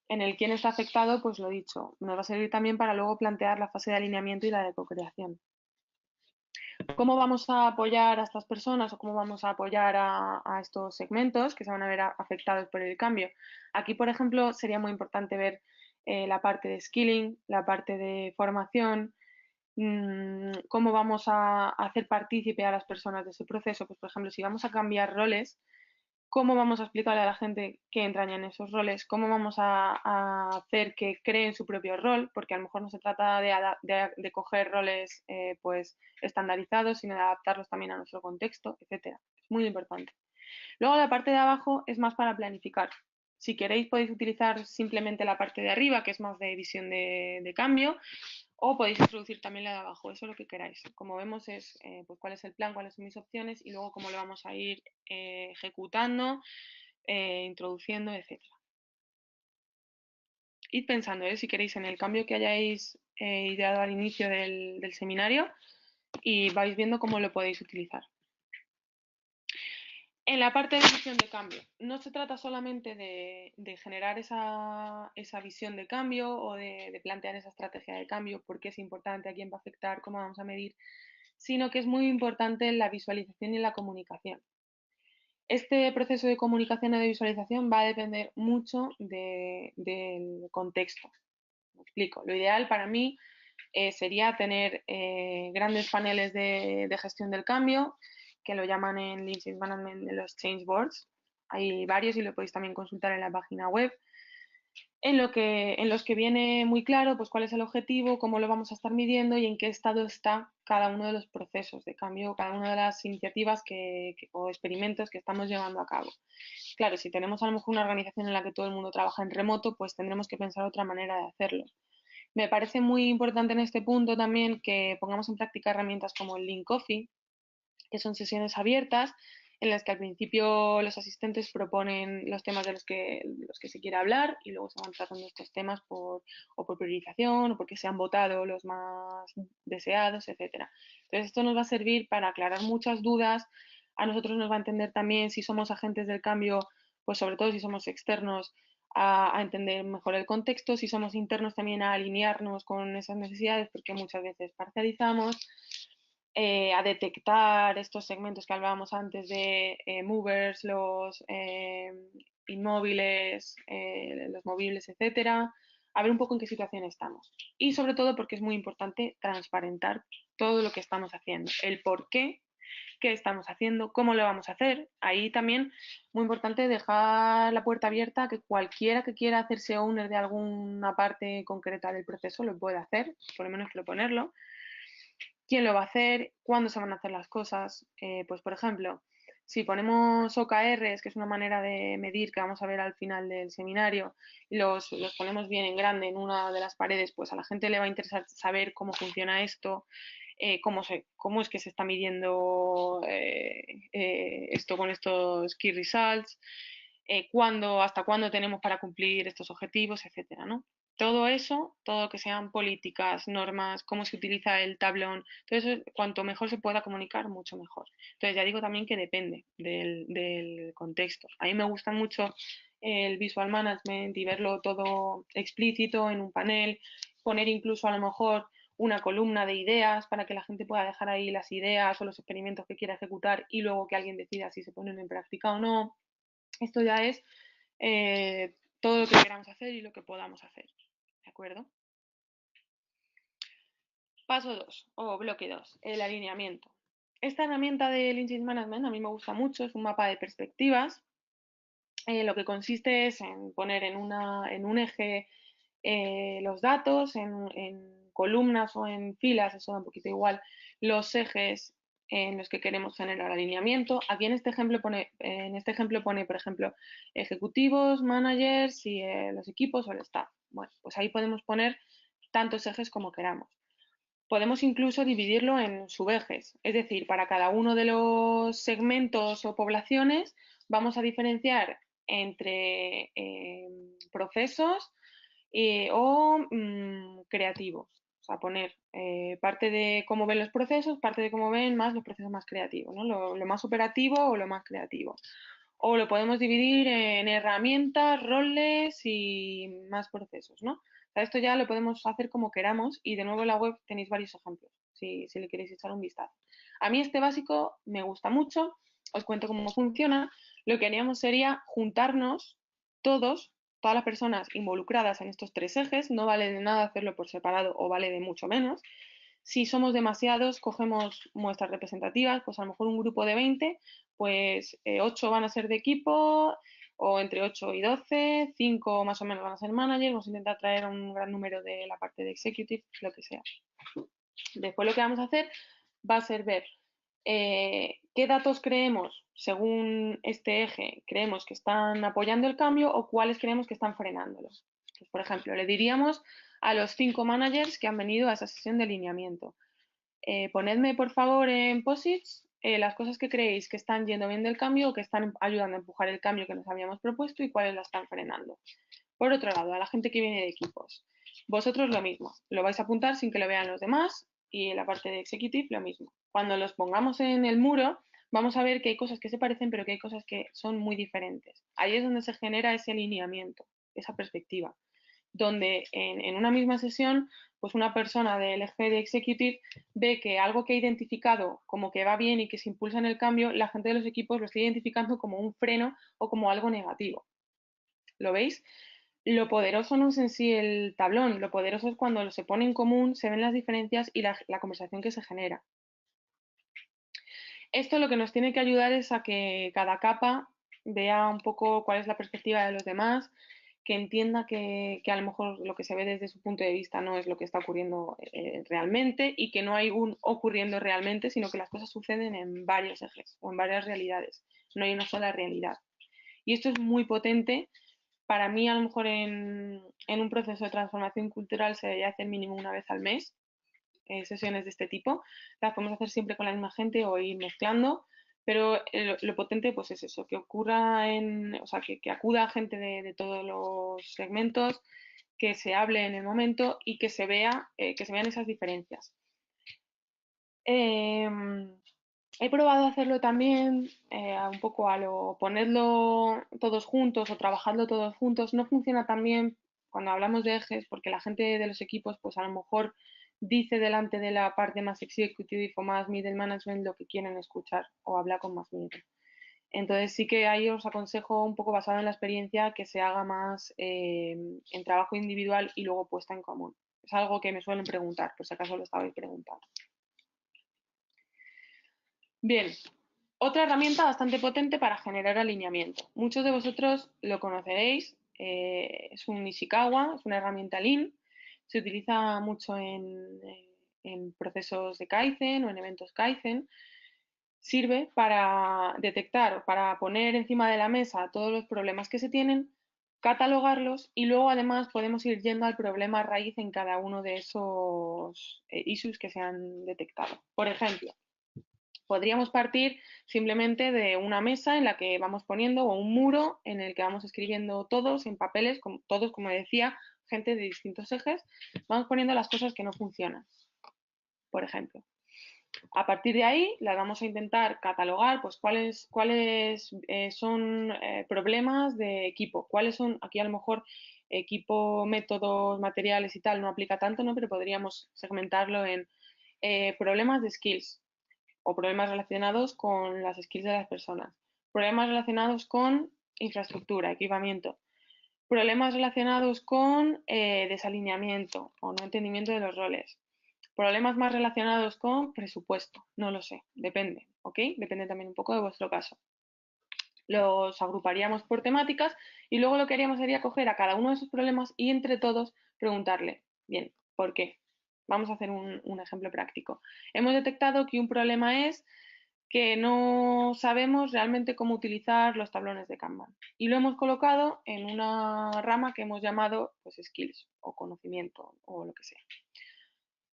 En el quién está afectado, pues lo dicho, nos va a servir también para luego plantear la fase de alineamiento y la de co-creación. ¿Cómo vamos a apoyar a estas personas o cómo vamos a apoyar a estos segmentos que se van a ver afectados por el cambio? Aquí, por ejemplo, sería muy importante ver la parte de skilling, la parte de formación, cómo vamos a hacer partícipe a las personas de ese proceso. Pues, por ejemplo, si vamos a cambiar roles, cómo vamos a explicarle a la gente qué entrañan esos roles, cómo vamos a hacer que creen su propio rol, porque a lo mejor no se trata de coger roles pues estandarizados, sino de adaptarlos también a nuestro contexto, etcétera. Es muy importante. Luego la parte de abajo es más para planificar. Si queréis podéis utilizar simplemente la parte de arriba, que es más de visión de cambio, o podéis introducir también la de abajo, eso es lo que queráis. Como vemos es pues cuál es el plan, cuáles son mis opciones y luego cómo lo vamos a ir ejecutando, introduciendo, etcétera. Id pensando, si queréis, en el cambio que hayáis ideado al inicio del seminario y vais viendo cómo lo podéis utilizar. En la parte de visión de cambio, no se trata solamente de generar esa visión de cambio o de plantear esa estrategia de cambio, porque es importante, a quién va a afectar, cómo vamos a medir, sino que es muy importante la visualización y la comunicación. Este proceso de comunicación o de visualización va a depender mucho del contexto. Me explico. Lo ideal para mí sería tener grandes paneles de gestión del cambio, que lo llaman en Lean Change Management de los change boards. Hay varios y lo podéis también consultar en la página web, en los que viene muy claro pues, cuál es el objetivo, cómo lo vamos a estar midiendo y en qué estado está cada uno de los procesos de cambio, cada una de las iniciativas o experimentos que estamos llevando a cabo. Claro, si tenemos a lo mejor una organización en la que todo el mundo trabaja en remoto, pues tendremos que pensar otra manera de hacerlo. Me parece muy importante en este punto también que pongamos en práctica herramientas como el Lean Coffee, que son sesiones abiertas en las que al principio los asistentes proponen los temas de los que se quiere hablar y luego se van tratando estos temas o por priorización o porque se han votado los más deseados, etcétera. Entonces esto nos va a servir para aclarar muchas dudas. A nosotros nos va a entender también si somos agentes del cambio, pues sobre todo si somos externos, a entender mejor el contexto, si somos internos también a alinearnos con esas necesidades, porque muchas veces parcializamos, a detectar estos segmentos que hablábamos antes de movers, los inmóviles, los movibles, etcétera, a ver un poco en qué situación estamos. Y sobre todo porque es muy importante transparentar todo lo que estamos haciendo, el por qué estamos haciendo, cómo lo vamos a hacer. Ahí también muy importante dejar la puerta abierta a que cualquiera que quiera hacerse owner de alguna parte concreta del proceso lo pueda hacer, por lo menos proponerlo. ¿Quién lo va a hacer? ¿Cuándo se van a hacer las cosas? Pues por ejemplo, si ponemos OKRs, que es una manera de medir que vamos a ver al final del seminario, y los ponemos bien en grande en una de las paredes, pues a la gente le va a interesar saber cómo funciona esto, cómo es que se está midiendo esto con estos key results, hasta cuándo tenemos para cumplir estos objetivos, etcétera, ¿no? Todo eso, todo lo que sean políticas, normas, cómo se utiliza el tablón, todo eso, cuanto mejor se pueda comunicar, mucho mejor. Entonces, ya digo también que depende del contexto. A mí me gusta mucho el visual management y verlo todo explícito en un panel, poner incluso a lo mejor una columna de ideas para que la gente pueda dejar ahí las ideas o los experimentos que quiera ejecutar y luego que alguien decida si se ponen en práctica o no. Esto ya es todo lo que queramos hacer y lo que podamos hacer. ¿De acuerdo? Paso 2 o bloque 2, el alineamiento. Esta herramienta de Lean Change Management a mí me gusta mucho, es un mapa de perspectivas. Lo que consiste es en poner en un eje los datos, en columnas o en filas, eso da un poquito igual, los ejes en los que queremos generar alineamiento. Aquí en este ejemplo pone, por ejemplo, ejecutivos, managers y los equipos o el staff. Bueno, pues ahí podemos poner tantos ejes como queramos. Podemos incluso dividirlo en subejes, es decir, para cada uno de los segmentos o poblaciones vamos a diferenciar entre procesos o creativos. O sea, poner parte de cómo ven los procesos, parte de cómo ven más los procesos más creativos, ¿no? Lo más operativo o lo más creativo. O lo podemos dividir en herramientas, roles y más procesos, ¿no? O sea, esto ya lo podemos hacer como queramos y de nuevo en la web tenéis varios ejemplos, si le queréis echar un vistazo. A mí este básico me gusta mucho, os cuento cómo funciona. Lo que haríamos sería juntarnos todos, todas las personas involucradas en estos tres ejes, no vale de nada hacerlo por separado o vale de mucho menos. Si somos demasiados, cogemos muestras representativas, pues a lo mejor un grupo de 20, pues 8 van a ser de equipo, o entre 8 y 12, 5 más o menos van a ser managers, vamos a intentar traer un gran número de la parte de executive, lo que sea. Después lo que vamos a hacer va a ser ver qué datos creemos, según este eje, creemos que están apoyando el cambio o cuáles creemos que están frenándolo. Pues, por ejemplo, le diríamos a los 5 managers que han venido a esa sesión de alineamiento. Ponedme, por favor, en posits las cosas que creéis que están yendo bien del cambio o que están ayudando a empujar el cambio que nos habíamos propuesto y cuáles la están frenando. Por otro lado, a la gente que viene de equipos. Vosotros lo mismo, lo vais a apuntar sin que lo vean los demás y en la parte de executive lo mismo. Cuando los pongamos en el muro, vamos a ver que hay cosas que se parecen, pero que hay cosas que son muy diferentes. Ahí es donde se genera ese alineamiento, esa perspectiva, donde en una misma sesión, pues una persona del eje de executive ve que algo que ha identificado como que va bien y que se impulsa en el cambio, la gente de los equipos lo está identificando como un freno o como algo negativo. ¿Lo veis? Lo poderoso no es en sí el tablón, lo poderoso es cuando se pone en común, se ven las diferencias y la conversación que se genera. Esto lo que nos tiene que ayudar es a que cada capa vea un poco cuál es la perspectiva de los demás, que entienda que a lo mejor lo que se ve desde su punto de vista no es lo que está ocurriendo realmente y que no hay un ocurriendo realmente, sino que las cosas suceden en varios ejes o en varias realidades, no hay una sola realidad. Y esto es muy potente. Para mí, a lo mejor en un proceso de transformación cultural se debería hacer mínimo una vez al mes sesiones de este tipo. Las podemos hacer siempre con la misma gente o ir mezclando, pero lo potente pues es eso, que ocurra o sea, que acuda gente de todos los segmentos, que se hable en el momento y que se vean esas diferencias. He probado hacerlo también un poco ponerlo todos juntos o trabajarlo todos juntos. No funciona tan bien cuando hablamos de ejes porque la gente de los equipos pues a lo mejor dice delante de la parte más executive o más middle management lo que quieren escuchar o habla con más miedo. Entonces sí que ahí os aconsejo un poco basado en la experiencia que se haga más en trabajo individual y luego puesta en común. Es algo que me suelen preguntar, por si acaso lo estabais preguntando. Bien, otra herramienta bastante potente para generar alineamiento. Muchos de vosotros lo conoceréis, es un Ishikawa, es una herramienta Lean, se utiliza mucho en procesos de Kaizen o en eventos Kaizen. Sirve para detectar, para poner encima de la mesa todos los problemas que se tienen, catalogarlos y luego además podemos ir yendo al problema raíz en cada uno de esos issues que se han detectado. Por ejemplo, podríamos partir simplemente de una mesa en la que vamos poniendo o un muro en el que vamos escribiendo todos en papeles, todos, como decía, gente de distintos ejes, vamos poniendo las cosas que no funcionan, por ejemplo. A partir de ahí, las vamos a intentar catalogar, pues cuáles son problemas de equipo, cuáles son, aquí a lo mejor equipo, métodos, materiales y tal, no aplica tanto, ¿no? Pero podríamos segmentarlo en problemas de skills, o problemas relacionados con las skills de las personas, problemas relacionados con infraestructura, equipamiento, problemas relacionados con desalineamiento o no entendimiento de los roles, problemas más relacionados con presupuesto, no lo sé, depende, ¿ok? Depende también un poco de vuestro caso. Los agruparíamos por temáticas y luego lo que haríamos sería coger a cada uno de esos problemas y entre todos preguntarle, bien, ¿por qué? Vamos a hacer un ejemplo práctico. Hemos detectado que un problema es que no sabemos realmente cómo utilizar los tablones de Kanban y lo hemos colocado en una rama que hemos llamado pues, skills o conocimiento o lo que sea.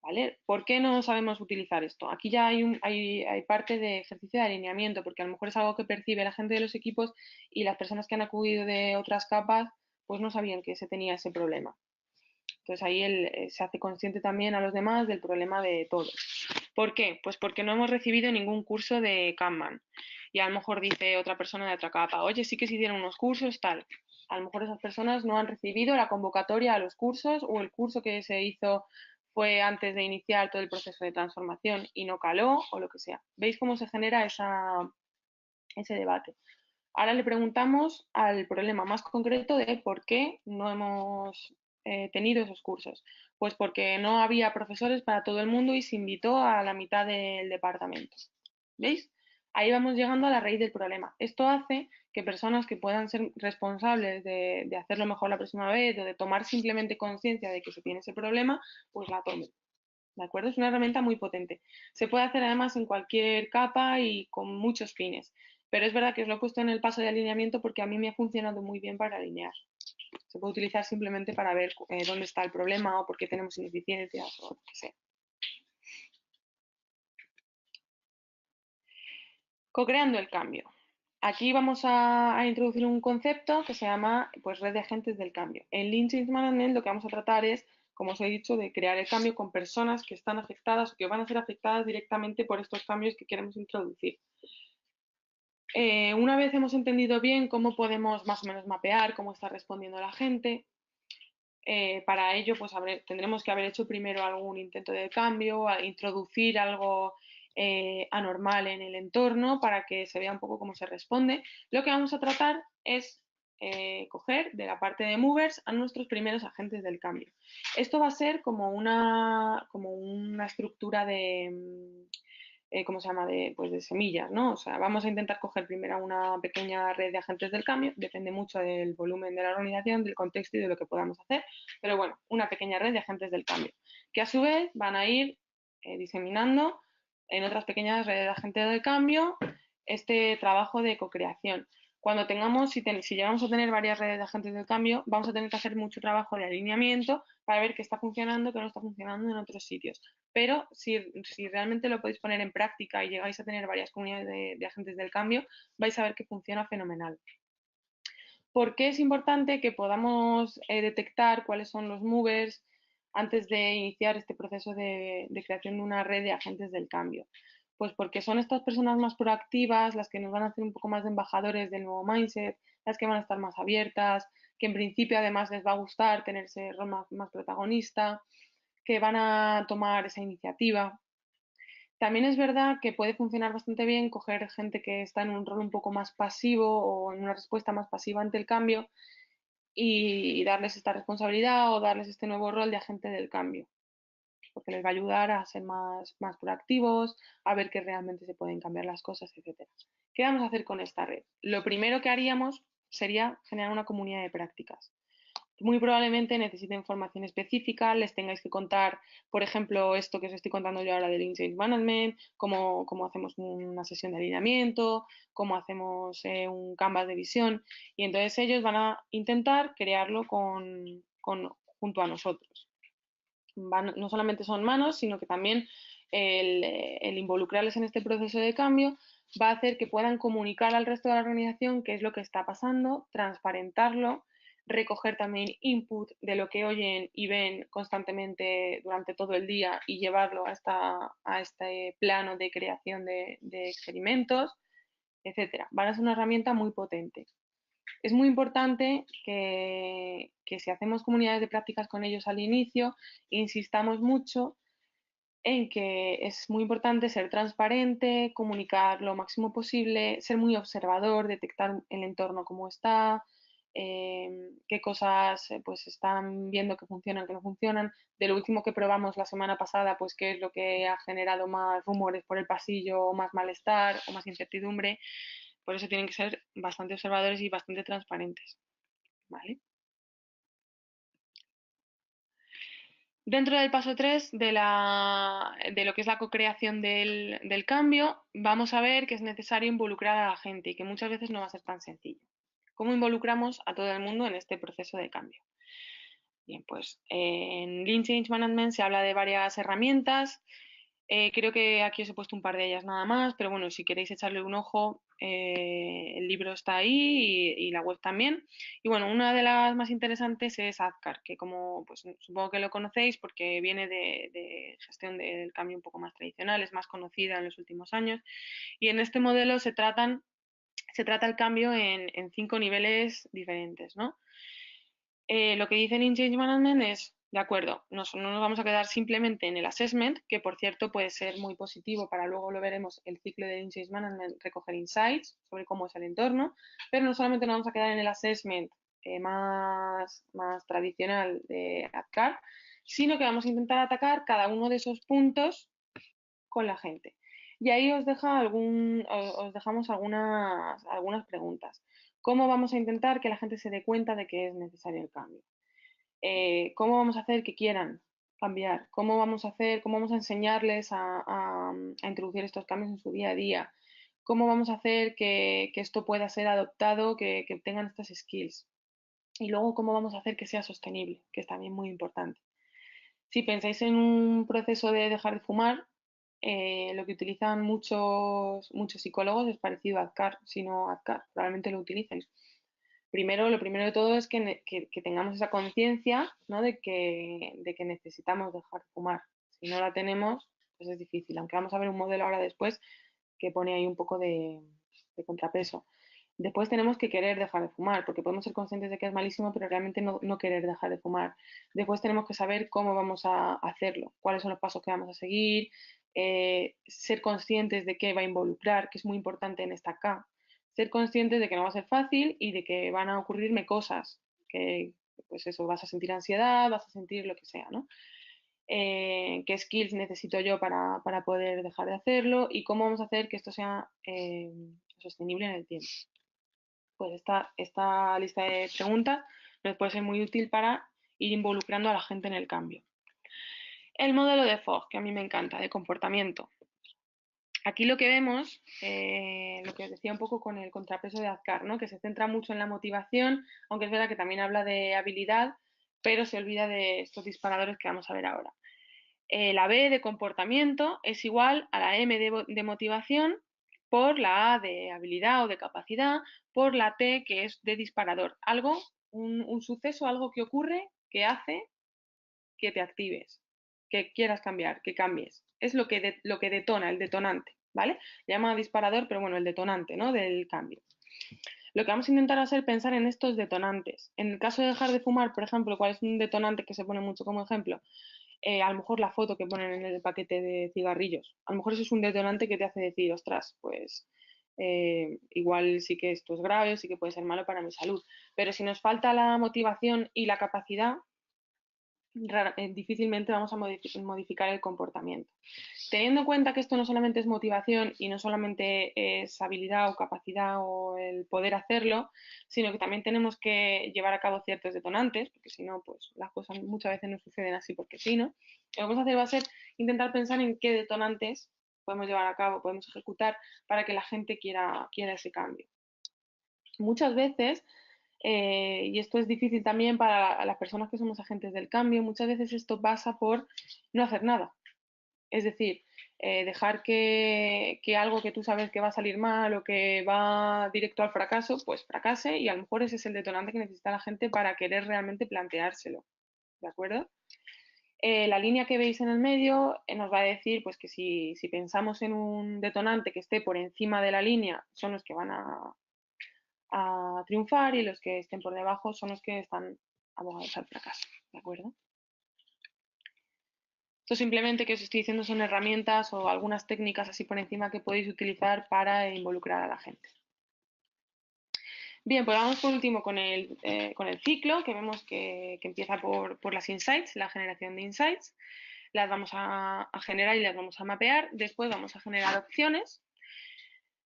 ¿Vale? ¿Por qué no sabemos utilizar esto? Aquí ya hay parte de ejercicio de alineamiento, porque a lo mejor es algo que percibe la gente de los equipos y las personas que han acudido de otras capas pues no sabían que se tenía ese problema. Entonces ahí se hace consciente también a los demás del problema de todos. ¿Por qué? Pues porque no hemos recibido ningún curso de Kanban. Y a lo mejor dice otra persona de otra capa, oye, sí que se hicieron unos cursos, tal. A lo mejor esas personas no han recibido la convocatoria a los cursos o el curso que se hizo fue antes de iniciar todo el proceso de transformación y no caló o lo que sea. ¿Veis cómo se genera ese debate? Ahora le preguntamos al problema más concreto de por qué no hemos tenido esos cursos. Pues porque no había profesores para todo el mundo y se invitó a la mitad del departamento. ¿Veis? Ahí vamos llegando a la raíz del problema. Esto hace que personas que puedan ser responsables de hacerlo mejor la próxima vez o de tomar simplemente conciencia de que se tiene ese problema, pues la tomen. ¿De acuerdo? Es una herramienta muy potente. Se puede hacer además en cualquier capa y con muchos fines. Pero es verdad que os lo he puesto en el paso de alineamiento porque a mí me ha funcionado muy bien para alinear. Se puede utilizar simplemente para ver dónde está el problema o por qué tenemos ineficiencias o lo que sea. Co-creando el cambio. Aquí vamos a introducir un concepto que se llama pues, red de agentes del cambio. En Lean Change Management lo que vamos a tratar es, como os he dicho, de crear el cambio con personas que están afectadas o que van a ser afectadas directamente por estos cambios que queremos introducir. Una vez hemos entendido bien cómo podemos más o menos mapear cómo está respondiendo la gente, para ello pues tendremos que haber hecho primero algún intento de cambio, introducir algo anormal en el entorno para que se vea un poco cómo se responde. Lo que vamos a tratar es coger de la parte de movers a nuestros primeros agentes del cambio. Esto va a ser como una estructura de, ¿cómo se llama? Pues de semillas, ¿no? O sea, vamos a intentar coger primero una pequeña red de agentes del cambio, depende mucho del volumen de la organización, del contexto y de lo que podamos hacer, pero bueno, una pequeña red de agentes del cambio, que a su vez van a ir diseminando en otras pequeñas redes de agentes del cambio este trabajo de co-creación. Cuando tengamos, si llegamos a tener varias redes de agentes del cambio, vamos a tener que hacer mucho trabajo de alineamiento para ver qué está funcionando, qué no está funcionando en otros sitios. Pero si realmente lo podéis poner en práctica y llegáis a tener varias comunidades de agentes del cambio, vais a ver que funciona fenomenal. ¿Por qué es importante que podamos detectar cuáles son los movers antes de iniciar este proceso de creación de una red de agentes del cambio? Pues porque son estas personas más proactivas las que nos van a hacer un poco más de embajadores del nuevo mindset, las que van a estar más abiertas, que en principio además les va a gustar tener ese rol más protagonista, que van a tomar esa iniciativa. También es verdad que puede funcionar bastante bien coger gente que está en un rol un poco más pasivo o en una respuesta más pasiva ante el cambio y darles esta responsabilidad o darles este nuevo rol de agente del cambio, porque les va a ayudar a ser más proactivos, a ver que realmente se pueden cambiar las cosas, etc. ¿Qué vamos a hacer con esta red? Lo primero que haríamos sería generar una comunidad de prácticas. Muy probablemente necesiten formación específica, les tengáis que contar, por ejemplo, esto que os estoy contando yo ahora del Lean Change Management, cómo hacemos una sesión de alineamiento, cómo hacemos un canvas de visión, y entonces ellos van a intentar crearlo junto a nosotros. No solamente son manos, sino que también el involucrarles en este proceso de cambio va a hacer que puedan comunicar al resto de la organización qué es lo que está pasando, transparentarlo, recoger también input de lo que oyen y ven constantemente durante todo el día y llevarlo a este plano de creación de experimentos, etcétera. Van a ser una herramienta muy potente. Es muy importante que si hacemos comunidades de prácticas con ellos al inicio, insistamos mucho en que es muy importante ser transparente, comunicar lo máximo posible, ser muy observador, detectar el entorno cómo está, qué cosas pues están viendo que funcionan, que no funcionan. De lo último que probamos la semana pasada, pues qué es lo que ha generado más rumores por el pasillo, o más malestar o más incertidumbre. Por eso tienen que ser bastante observadores y bastante transparentes. ¿Vale? Dentro del paso 3 de lo que es la co-creación del cambio, vamos a ver que es necesario involucrar a la gente y que muchas veces no va a ser tan sencillo. ¿Cómo involucramos a todo el mundo en este proceso de cambio? Bien, pues en Lean Change Management se habla de varias herramientas. Creo que aquí os he puesto un par de ellas nada más, pero bueno, si queréis echarle un ojo, el libro está ahí y la web también. Y bueno, una de las más interesantes es ADKAR, que como pues supongo que lo conocéis porque viene de gestión del cambio un poco más tradicional, es más conocida en los últimos años. Y en este modelo se trata el cambio en 5 niveles diferentes, ¿no? Lo que dicen en Change Management es, de acuerdo, no nos vamos a quedar simplemente en el assessment, que por cierto puede ser muy positivo para luego lo veremos el ciclo de Change Management, recoger insights sobre cómo es el entorno, pero no solamente nos vamos a quedar en el assessment más tradicional de ADKAR, sino que vamos a intentar atacar cada uno de esos puntos con la gente. Y ahí os dejamos algunas preguntas. ¿Cómo vamos a intentar que la gente se dé cuenta de que es necesario el cambio? ¿Cómo vamos a hacer que quieran cambiar? Cómo vamos a enseñarles a introducir estos cambios en su día a día? ¿Cómo vamos a hacer que esto pueda ser adoptado, que tengan estas skills? Y luego, ¿cómo vamos a hacer que sea sostenible? Que es también muy importante. Si pensáis en un proceso de dejar de fumar, lo que utilizan muchos psicólogos es parecido a ADKAR, si no ADKAR, probablemente lo utilicen. Lo primero de todo es que tengamos esa conciencia, ¿no? de que necesitamos dejar de fumar. Si no la tenemos, pues es difícil, aunque vamos a ver un modelo ahora después que pone ahí un poco de contrapeso. Después tenemos que querer dejar de fumar, porque podemos ser conscientes de que es malísimo, pero realmente no querer dejar de fumar. Después tenemos que saber cómo vamos a hacerlo, cuáles son los pasos que vamos a seguir, ser conscientes de qué va a involucrar, que es muy importante en esta K. Ser conscientes de que no va a ser fácil y de que van a ocurrirme cosas, que pues eso, vas a sentir ansiedad, vas a sentir lo que sea, ¿no? Qué skills necesito yo para poder dejar de hacerlo y cómo vamos a hacer que esto sea sostenible en el tiempo. Pues esta lista de preguntas nos puede ser muy útil para ir involucrando a la gente en el cambio. El modelo de Fogg, que a mí me encanta, de comportamiento. Aquí lo que vemos, lo que os decía un poco con el contrapeso de ADKAR, ¿no? Que se centra mucho en la motivación, aunque es verdad que también habla de habilidad, pero se olvida de estos disparadores que vamos a ver ahora. La B de comportamiento es igual a la M de motivación por la A de habilidad o de capacidad, por la T que es de disparador. Un suceso, algo que ocurre, que hace que te actives, que quieras cambiar, que cambies. Es lo que detona, el detonante, ¿vale? Llama disparador, pero bueno, el detonante, ¿no? Del cambio. Lo que vamos a intentar hacer es pensar en estos detonantes. En el caso de dejar de fumar, por ejemplo, ¿cuál es un detonante que se pone mucho como ejemplo? A lo mejor la foto que ponen en el paquete de cigarrillos. A lo mejor eso es un detonante que te hace decir, ostras, pues igual sí que esto es grave, sí que puede ser malo para mi salud. Pero si nos falta la motivación y la capacidad, difícilmente vamos a modificar el comportamiento. Teniendo en cuenta que esto no solamente es motivación y no solamente es habilidad o capacidad o el poder hacerlo, sino que también tenemos que llevar a cabo ciertos detonantes, porque si no, pues las cosas muchas veces no suceden así porque sí, ¿no? Lo que vamos a hacer va a ser intentar pensar en qué detonantes podemos llevar a cabo, podemos ejecutar para que la gente quiera ese cambio. Muchas veces, y esto es difícil también para las personas que somos agentes del cambio, muchas veces esto pasa por no hacer nada. Es decir, dejar que algo que tú sabes que va a salir mal o que va directo al fracaso, pues fracase y a lo mejor ese es el detonante que necesita la gente para querer realmente planteárselo. ¿De acuerdo? La línea que veis en el medio nos va a decir pues, que si pensamos en un detonante que esté por encima de la línea, son los que van a triunfar y los que estén por debajo son los que están abogados al fracaso. ¿De acuerdo? Esto simplemente que os estoy diciendo son herramientas o algunas técnicas así por encima que podéis utilizar para involucrar a la gente. Bien, pues vamos por último con el ciclo, que vemos que empieza por las insights, la generación de insights. Las vamos a generar y las vamos a mapear. Después vamos a generar opciones.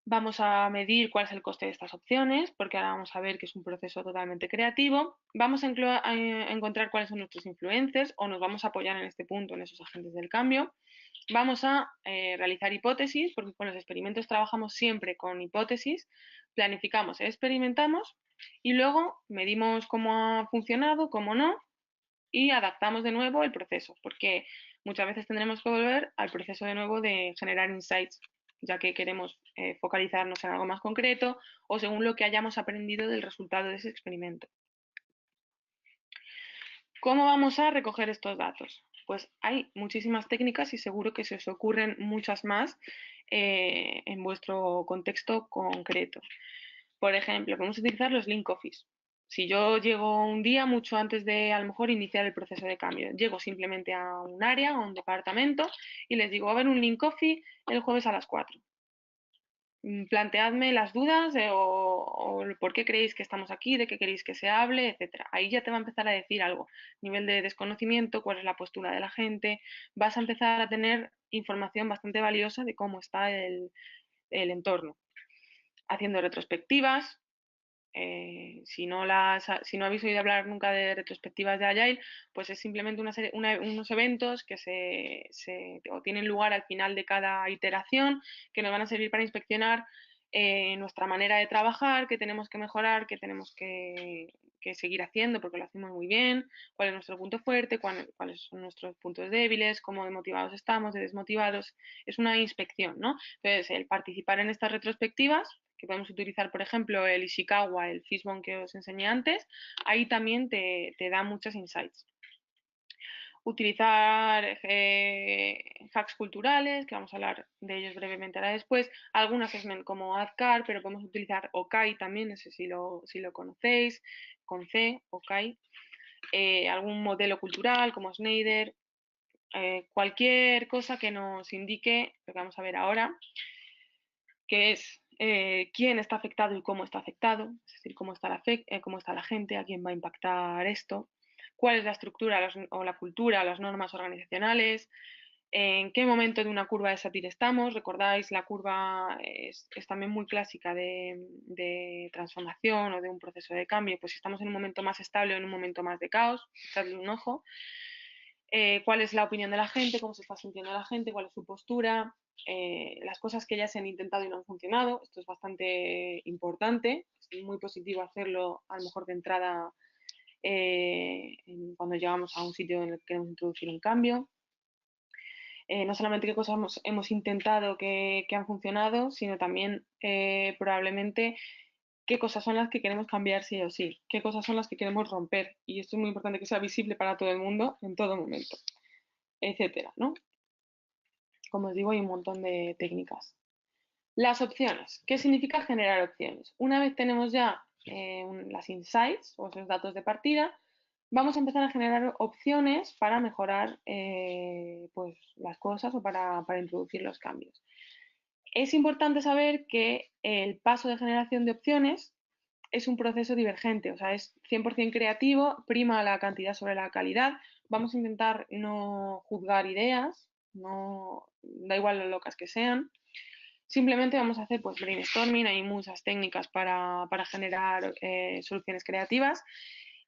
Vamos a medir cuál es el coste de estas opciones, porque ahora vamos a ver que es un proceso totalmente creativo. Vamos a encontrar cuáles son nuestros influencers o nos vamos a apoyar en este punto en esos agentes del cambio. Vamos a realizar hipótesis, porque con los experimentos trabajamos siempre con hipótesis, planificamos, experimentamos y luego medimos cómo ha funcionado, cómo no, y adaptamos de nuevo el proceso, porque muchas veces tendremos que volver al proceso de nuevo de generar insights, ya que queremos focalizarnos en algo más concreto o según lo que hayamos aprendido del resultado de ese experimento. ¿Cómo vamos a recoger estos datos? Pues hay muchísimas técnicas y seguro que se os ocurren muchas más en vuestro contexto concreto. Por ejemplo, podemos utilizar los link office. Si yo llego un día mucho antes de a lo mejor iniciar el proceso de cambio, llego simplemente a un área, a un departamento y les digo, va a haber un link coffee el jueves a las 4. Planteadme las dudas o por qué creéis que estamos aquí, de qué queréis que se hable, etcétera. Ahí ya te va a empezar a decir algo, nivel de desconocimiento, cuál es la postura de la gente, vas a empezar a tener información bastante valiosa de cómo está el entorno. Haciendo retrospectivas, si no habéis oído hablar nunca de retrospectivas de Agile, pues es simplemente unos eventos que o tienen lugar al final de cada iteración, que nos van a servir para inspeccionar nuestra manera de trabajar, qué tenemos que mejorar, qué tenemos que seguir haciendo porque lo hacemos muy bien, cuál es nuestro punto fuerte, cuáles son nuestros puntos débiles, cómo de motivados estamos, de desmotivados. Es una inspección, ¿no? Entonces, el participar en estas retrospectivas que podemos utilizar, por ejemplo, el Ishikawa, el Fishbone que os enseñé antes, ahí también te da muchos insights. Utilizar hacks culturales, que vamos a hablar de ellos brevemente ahora después, algún assessment como ADCAR, pero podemos utilizar OKAI también, no sé si lo conocéis, con C, OKAI, algún modelo cultural como Schneider, cualquier cosa que nos indique lo que vamos a ver ahora, que es quién está afectado y cómo está afectado, es decir, cómo está la gente, a quién va a impactar esto, cuál es la estructura o la cultura, las normas organizacionales, en qué momento de una curva de SATIR estamos. Recordáis, la curva es también muy clásica de transformación o de un proceso de cambio, pues si estamos en un momento más estable o en un momento más de caos, echadle un ojo. Cuál es la opinión de la gente, cómo se está sintiendo la gente, cuál es su postura, las cosas que ya se han intentado y no han funcionado. Esto es bastante importante, es muy positivo hacerlo a lo mejor de entrada cuando llegamos a un sitio en el que queremos introducir un cambio. No solamente qué cosas hemos intentado que han funcionado, sino también probablemente qué cosas son las que queremos cambiar sí o sí, qué cosas son las que queremos romper. Y esto es muy importante que sea visible para todo el mundo en todo momento, etcétera, ¿no? Como os digo, hay un montón de técnicas. Las opciones. ¿Qué significa generar opciones? Una vez tenemos ya las insights o esos datos de partida, vamos a empezar a generar opciones para mejorar pues, las cosas o para introducir los cambios. Es importante saber que el paso de generación de opciones es un proceso divergente, o sea, es 100% creativo, prima la cantidad sobre la calidad. Vamos a intentar no juzgar ideas, no, da igual lo locas que sean. Simplemente vamos a hacer pues brainstorming, hay muchas técnicas para generar soluciones creativas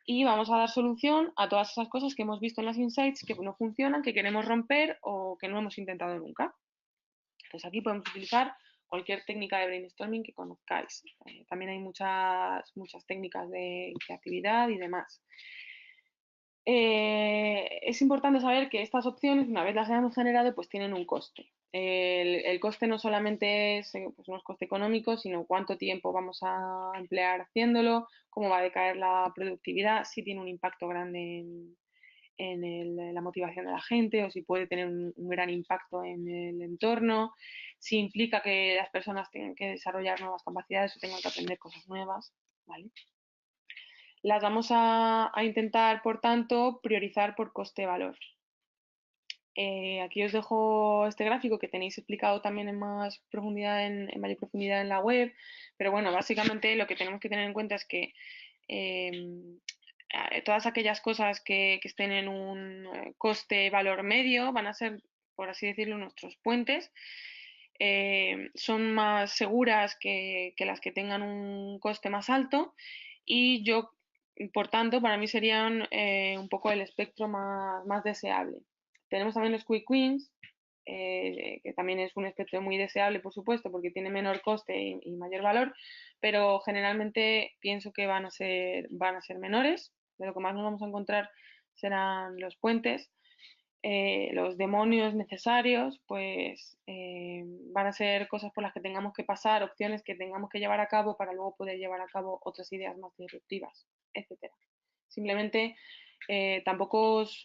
y vamos a dar solución a todas esas cosas que hemos visto en las insights que no funcionan, que queremos romper o que no hemos intentado nunca. Entonces aquí podemos utilizar cualquier técnica de brainstorming que conozcáis. También hay muchas técnicas de creatividad y demás. Es importante saber que estas opciones, una vez las hayamos generado, pues tienen un coste. El coste no solamente es pues, no es coste económico, sino cuánto tiempo vamos a emplear haciéndolo, cómo va a decaer la productividad, si tiene un impacto grande en la motivación de la gente o si puede tener un gran impacto en el entorno, si implica que las personas tengan que desarrollar nuevas capacidades o tengan que aprender cosas nuevas, ¿vale? Las vamos a intentar, por tanto, priorizar por coste-valor. Aquí os dejo este gráfico que tenéis explicado también en más profundidad, en mayor profundidad en la web, pero bueno, básicamente lo que tenemos que tener en cuenta es que todas aquellas cosas que estén en un coste-valor medio van a ser, por así decirlo, nuestros puentes. son más seguras que las que tengan un coste más alto y yo, por tanto, para mí serían un poco el espectro más deseable. Tenemos también los quick wins, que también es un espectro muy deseable, por supuesto, porque tiene menor coste y mayor valor, pero generalmente pienso que van a ser menores. De lo que más nos vamos a encontrar serán los puentes. Los demonios necesarios, pues van a ser cosas por las que tengamos que pasar, opciones que tengamos que llevar a cabo para luego poder llevar a cabo otras ideas más disruptivas, etcétera. Simplemente tampoco os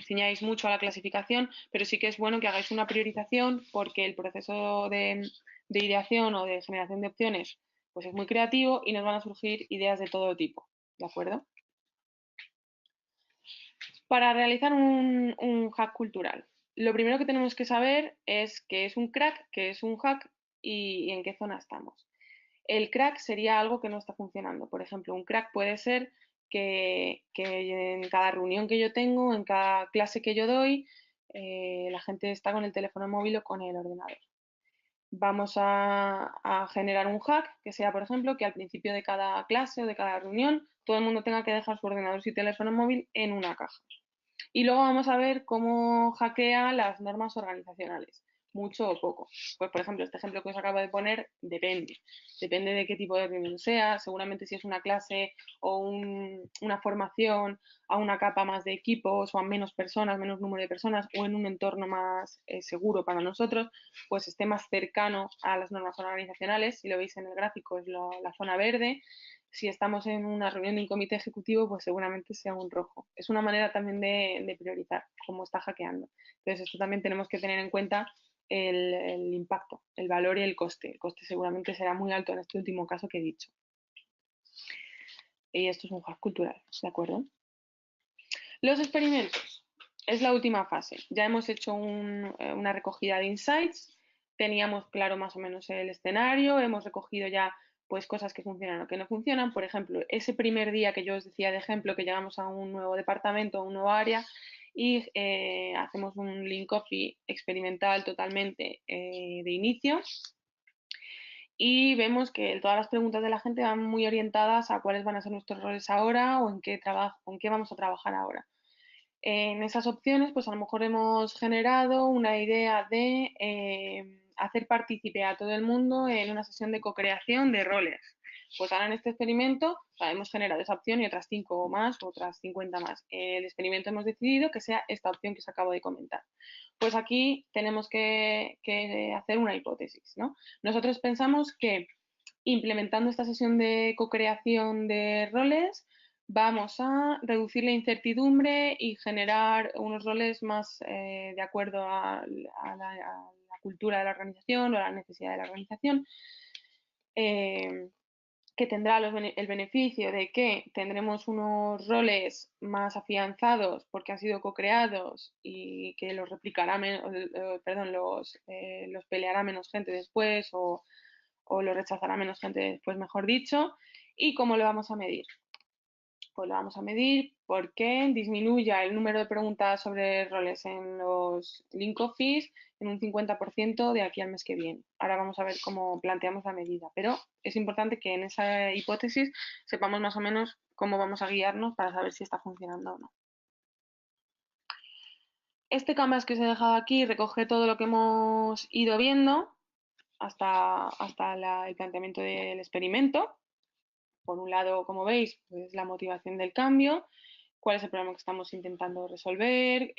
ciñáis mucho a la clasificación, pero sí que es bueno que hagáis una priorización porque el proceso de ideación o de generación de opciones pues es muy creativo y nos van a surgir ideas de todo tipo, ¿de acuerdo? Para realizar un hack cultural, lo primero que tenemos que saber es qué es un crack, qué es un hack y en qué zona estamos. El crack sería algo que no está funcionando. Por ejemplo, un crack puede ser que en cada reunión que yo tengo, en cada clase que yo doy, la gente está con el teléfono móvil o con el ordenador. Vamos a generar un hack que sea, por ejemplo, que al principio de cada clase o de cada reunión todo el mundo tenga que dejar su ordenador y teléfono móvil en una caja. Y luego vamos a ver cómo hackea las normas organizacionales, mucho o poco. Pues, por ejemplo, este ejemplo que os acabo de poner depende. Depende de qué tipo de reunión sea. Seguramente si es una clase o una formación a una capa más de equipos o a menos personas, menos número de personas o en un entorno más seguro para nosotros, pues esté más cercano a las normas organizacionales. Si lo veis en el gráfico es la zona verde. Si estamos en una reunión de un comité ejecutivo, pues seguramente sea un rojo. Es una manera también de priorizar cómo está hackeando. Entonces, esto también tenemos que tener en cuenta el impacto, el valor y el coste. El coste seguramente será muy alto en este último caso que he dicho. Y esto es un hack cultural, ¿de acuerdo? Los experimentos. Es la última fase. Ya hemos hecho una recogida de insights, teníamos claro más o menos el escenario, hemos recogido ya pues cosas que funcionan o que no funcionan. Por ejemplo, ese primer día que yo os decía de ejemplo que llegamos a un nuevo departamento, a un nuevo área y hacemos un link coffee experimental totalmente de inicio y vemos que todas las preguntas de la gente van muy orientadas a cuáles van a ser nuestros roles ahora o en qué vamos a trabajar ahora. En esas opciones, pues a lo mejor hemos generado una idea de hacer partícipe a todo el mundo en una sesión de co-creación de roles. Pues ahora en este experimento hemos generado esa opción y otras 5 más, otras 50 más. El experimento hemos decidido que sea esta opción que os acabo de comentar. Pues aquí tenemos que hacer una hipótesis, ¿no? Nosotros pensamos que implementando esta sesión de co-creación de roles, vamos a reducir la incertidumbre y generar unos roles más de acuerdo a la cultura de la organización o a la necesidad de la organización, que tendrá el beneficio de que tendremos unos roles más afianzados porque han sido co-creados y que los replicará, perdón, los peleará menos gente después o lo rechazará menos gente después, mejor dicho. ¿Y cómo lo vamos a medir? Pues lo vamos a medir porque disminuya el número de preguntas sobre roles en los link office en un 50% de aquí al mes que viene. Ahora vamos a ver cómo planteamos la medida, pero es importante que en esa hipótesis sepamos más o menos cómo vamos a guiarnos para saber si está funcionando o no. Este canvas que os he dejado aquí recoge todo lo que hemos ido viendo hasta el planteamiento del experimento. Por un lado, como veis, pues la motivación del cambio, cuál es el problema que estamos intentando resolver,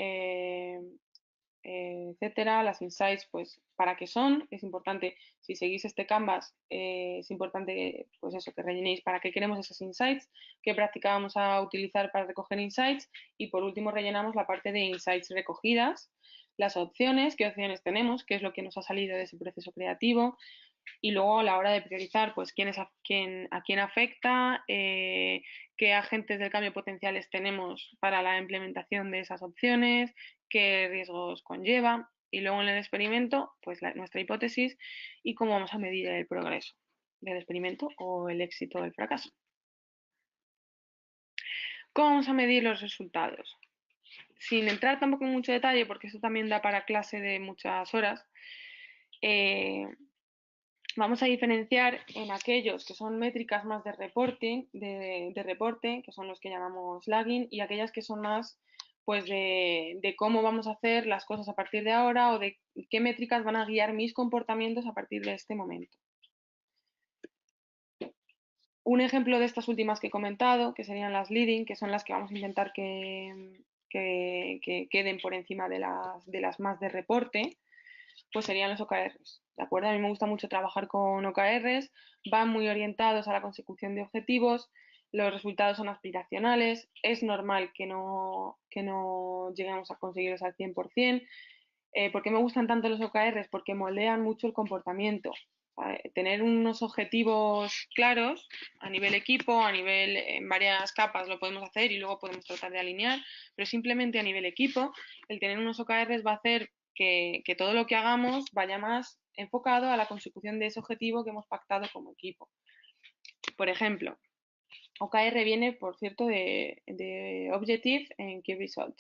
etcétera. Las insights, pues, para qué son. Es importante, si seguís este canvas, es importante, pues eso, que rellenéis para qué queremos esos insights, qué práctica vamos a utilizar para recoger insights y por último rellenamos la parte de insights recogidas, las opciones, qué opciones tenemos, qué es lo que nos ha salido de ese proceso creativo, y luego a la hora de priorizar, pues a quién afecta, qué agentes del cambio potenciales tenemos para la implementación de esas opciones, qué riesgos conlleva y luego en el experimento, pues nuestra hipótesis y cómo vamos a medir el progreso del experimento o el éxito o el fracaso. ¿Cómo vamos a medir los resultados? Sin entrar tampoco en mucho detalle, porque eso también da para clase de muchas horas, vamos a diferenciar en aquellos que son métricas más de reporte, que son los que llamamos lagging, y aquellas que son más pues de cómo vamos a hacer las cosas a partir de ahora o de qué métricas van a guiar mis comportamientos a partir de este momento. Un ejemplo de estas últimas que he comentado, que serían las leading, que son las que vamos a intentar que queden por encima de las más de reporte, pues serían los OKRs, ¿de acuerdo? A mí me gusta mucho trabajar con OKRs, van muy orientados a la consecución de objetivos, los resultados son aspiracionales, es normal que no lleguemos a conseguirlos al 100%. ¿Por qué me gustan tanto los OKRs? Porque moldean mucho el comportamiento. Tener unos objetivos claros a nivel equipo, a nivel en varias capas lo podemos hacer y luego podemos tratar de alinear, pero simplemente a nivel equipo, el tener unos OKRs va a hacer que todo lo que hagamos vaya más enfocado a la consecución de ese objetivo que hemos pactado como equipo. Por ejemplo, OKR viene, por cierto, de Objective en Key Result.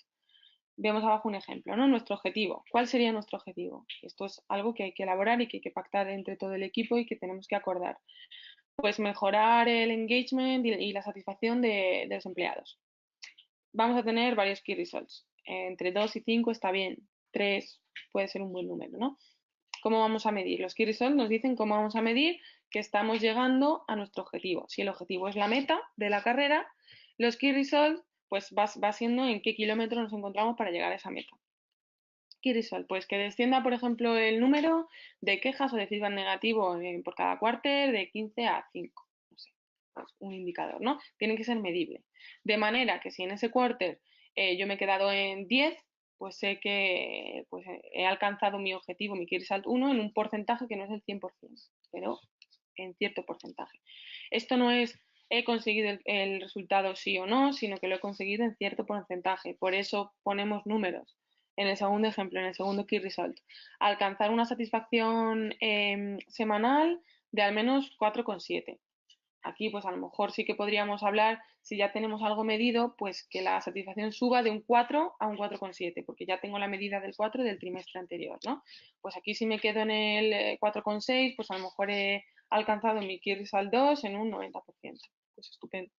Vemos abajo un ejemplo, ¿no? Nuestro objetivo. ¿Cuál sería nuestro objetivo? Esto es algo que hay que elaborar y que hay que pactar entre todo el equipo y que tenemos que acordar. Pues mejorar el engagement y la satisfacción de los empleados. Vamos a tener varios key results. Entre 2 y 5 está bien. 3 puede ser un buen número, ¿no? ¿Cómo vamos a medir? Los key results nos dicen cómo vamos a medir que estamos llegando a nuestro objetivo. Si el objetivo es la meta de la carrera, los key results pues va siendo en qué kilómetros nos encontramos para llegar a esa meta. Key result, pues que descienda, por ejemplo, el número de quejas o de feedback negativo por cada quarter de 15 a 5. No sé, pues un indicador, ¿no? Tiene que ser medible. De manera que si en ese quarter yo me he quedado en 10, pues sé que pues, he alcanzado mi objetivo, mi key result 1, en un porcentaje que no es el 100%, pero en cierto porcentaje. Esto no es he conseguido el resultado sí o no, sino que lo he conseguido en cierto porcentaje. Por eso ponemos números. En el segundo ejemplo, en el segundo key result, alcanzar una satisfacción semanal de al menos 4,7. Aquí pues a lo mejor sí que podríamos hablar, si ya tenemos algo medido, pues que la satisfacción suba de un 4 a un 4,7, porque ya tengo la medida del 4 del trimestre anterior, ¿no? Pues aquí si me quedo en el 4,6, pues a lo mejor he alcanzado mi key result 2 en un 90%. Pues estupendo.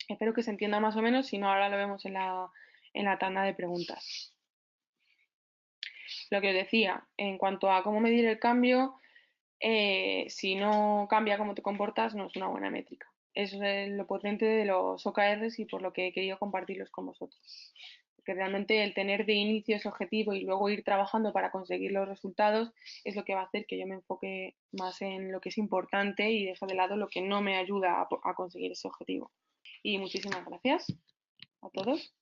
Espero que se entienda más o menos, si no ahora lo vemos en la tanda de preguntas. Lo que os decía, en cuanto a cómo medir el cambio, si no cambia cómo te comportas, no es una buena métrica. Eso es lo potente de los OKRs y por lo que he querido compartirlos con vosotros. Porque realmente el tener de inicio ese objetivo y luego ir trabajando para conseguir los resultados es lo que va a hacer que yo me enfoque más en lo que es importante y deje de lado lo que no me ayuda a conseguir ese objetivo. Y muchísimas gracias a todos.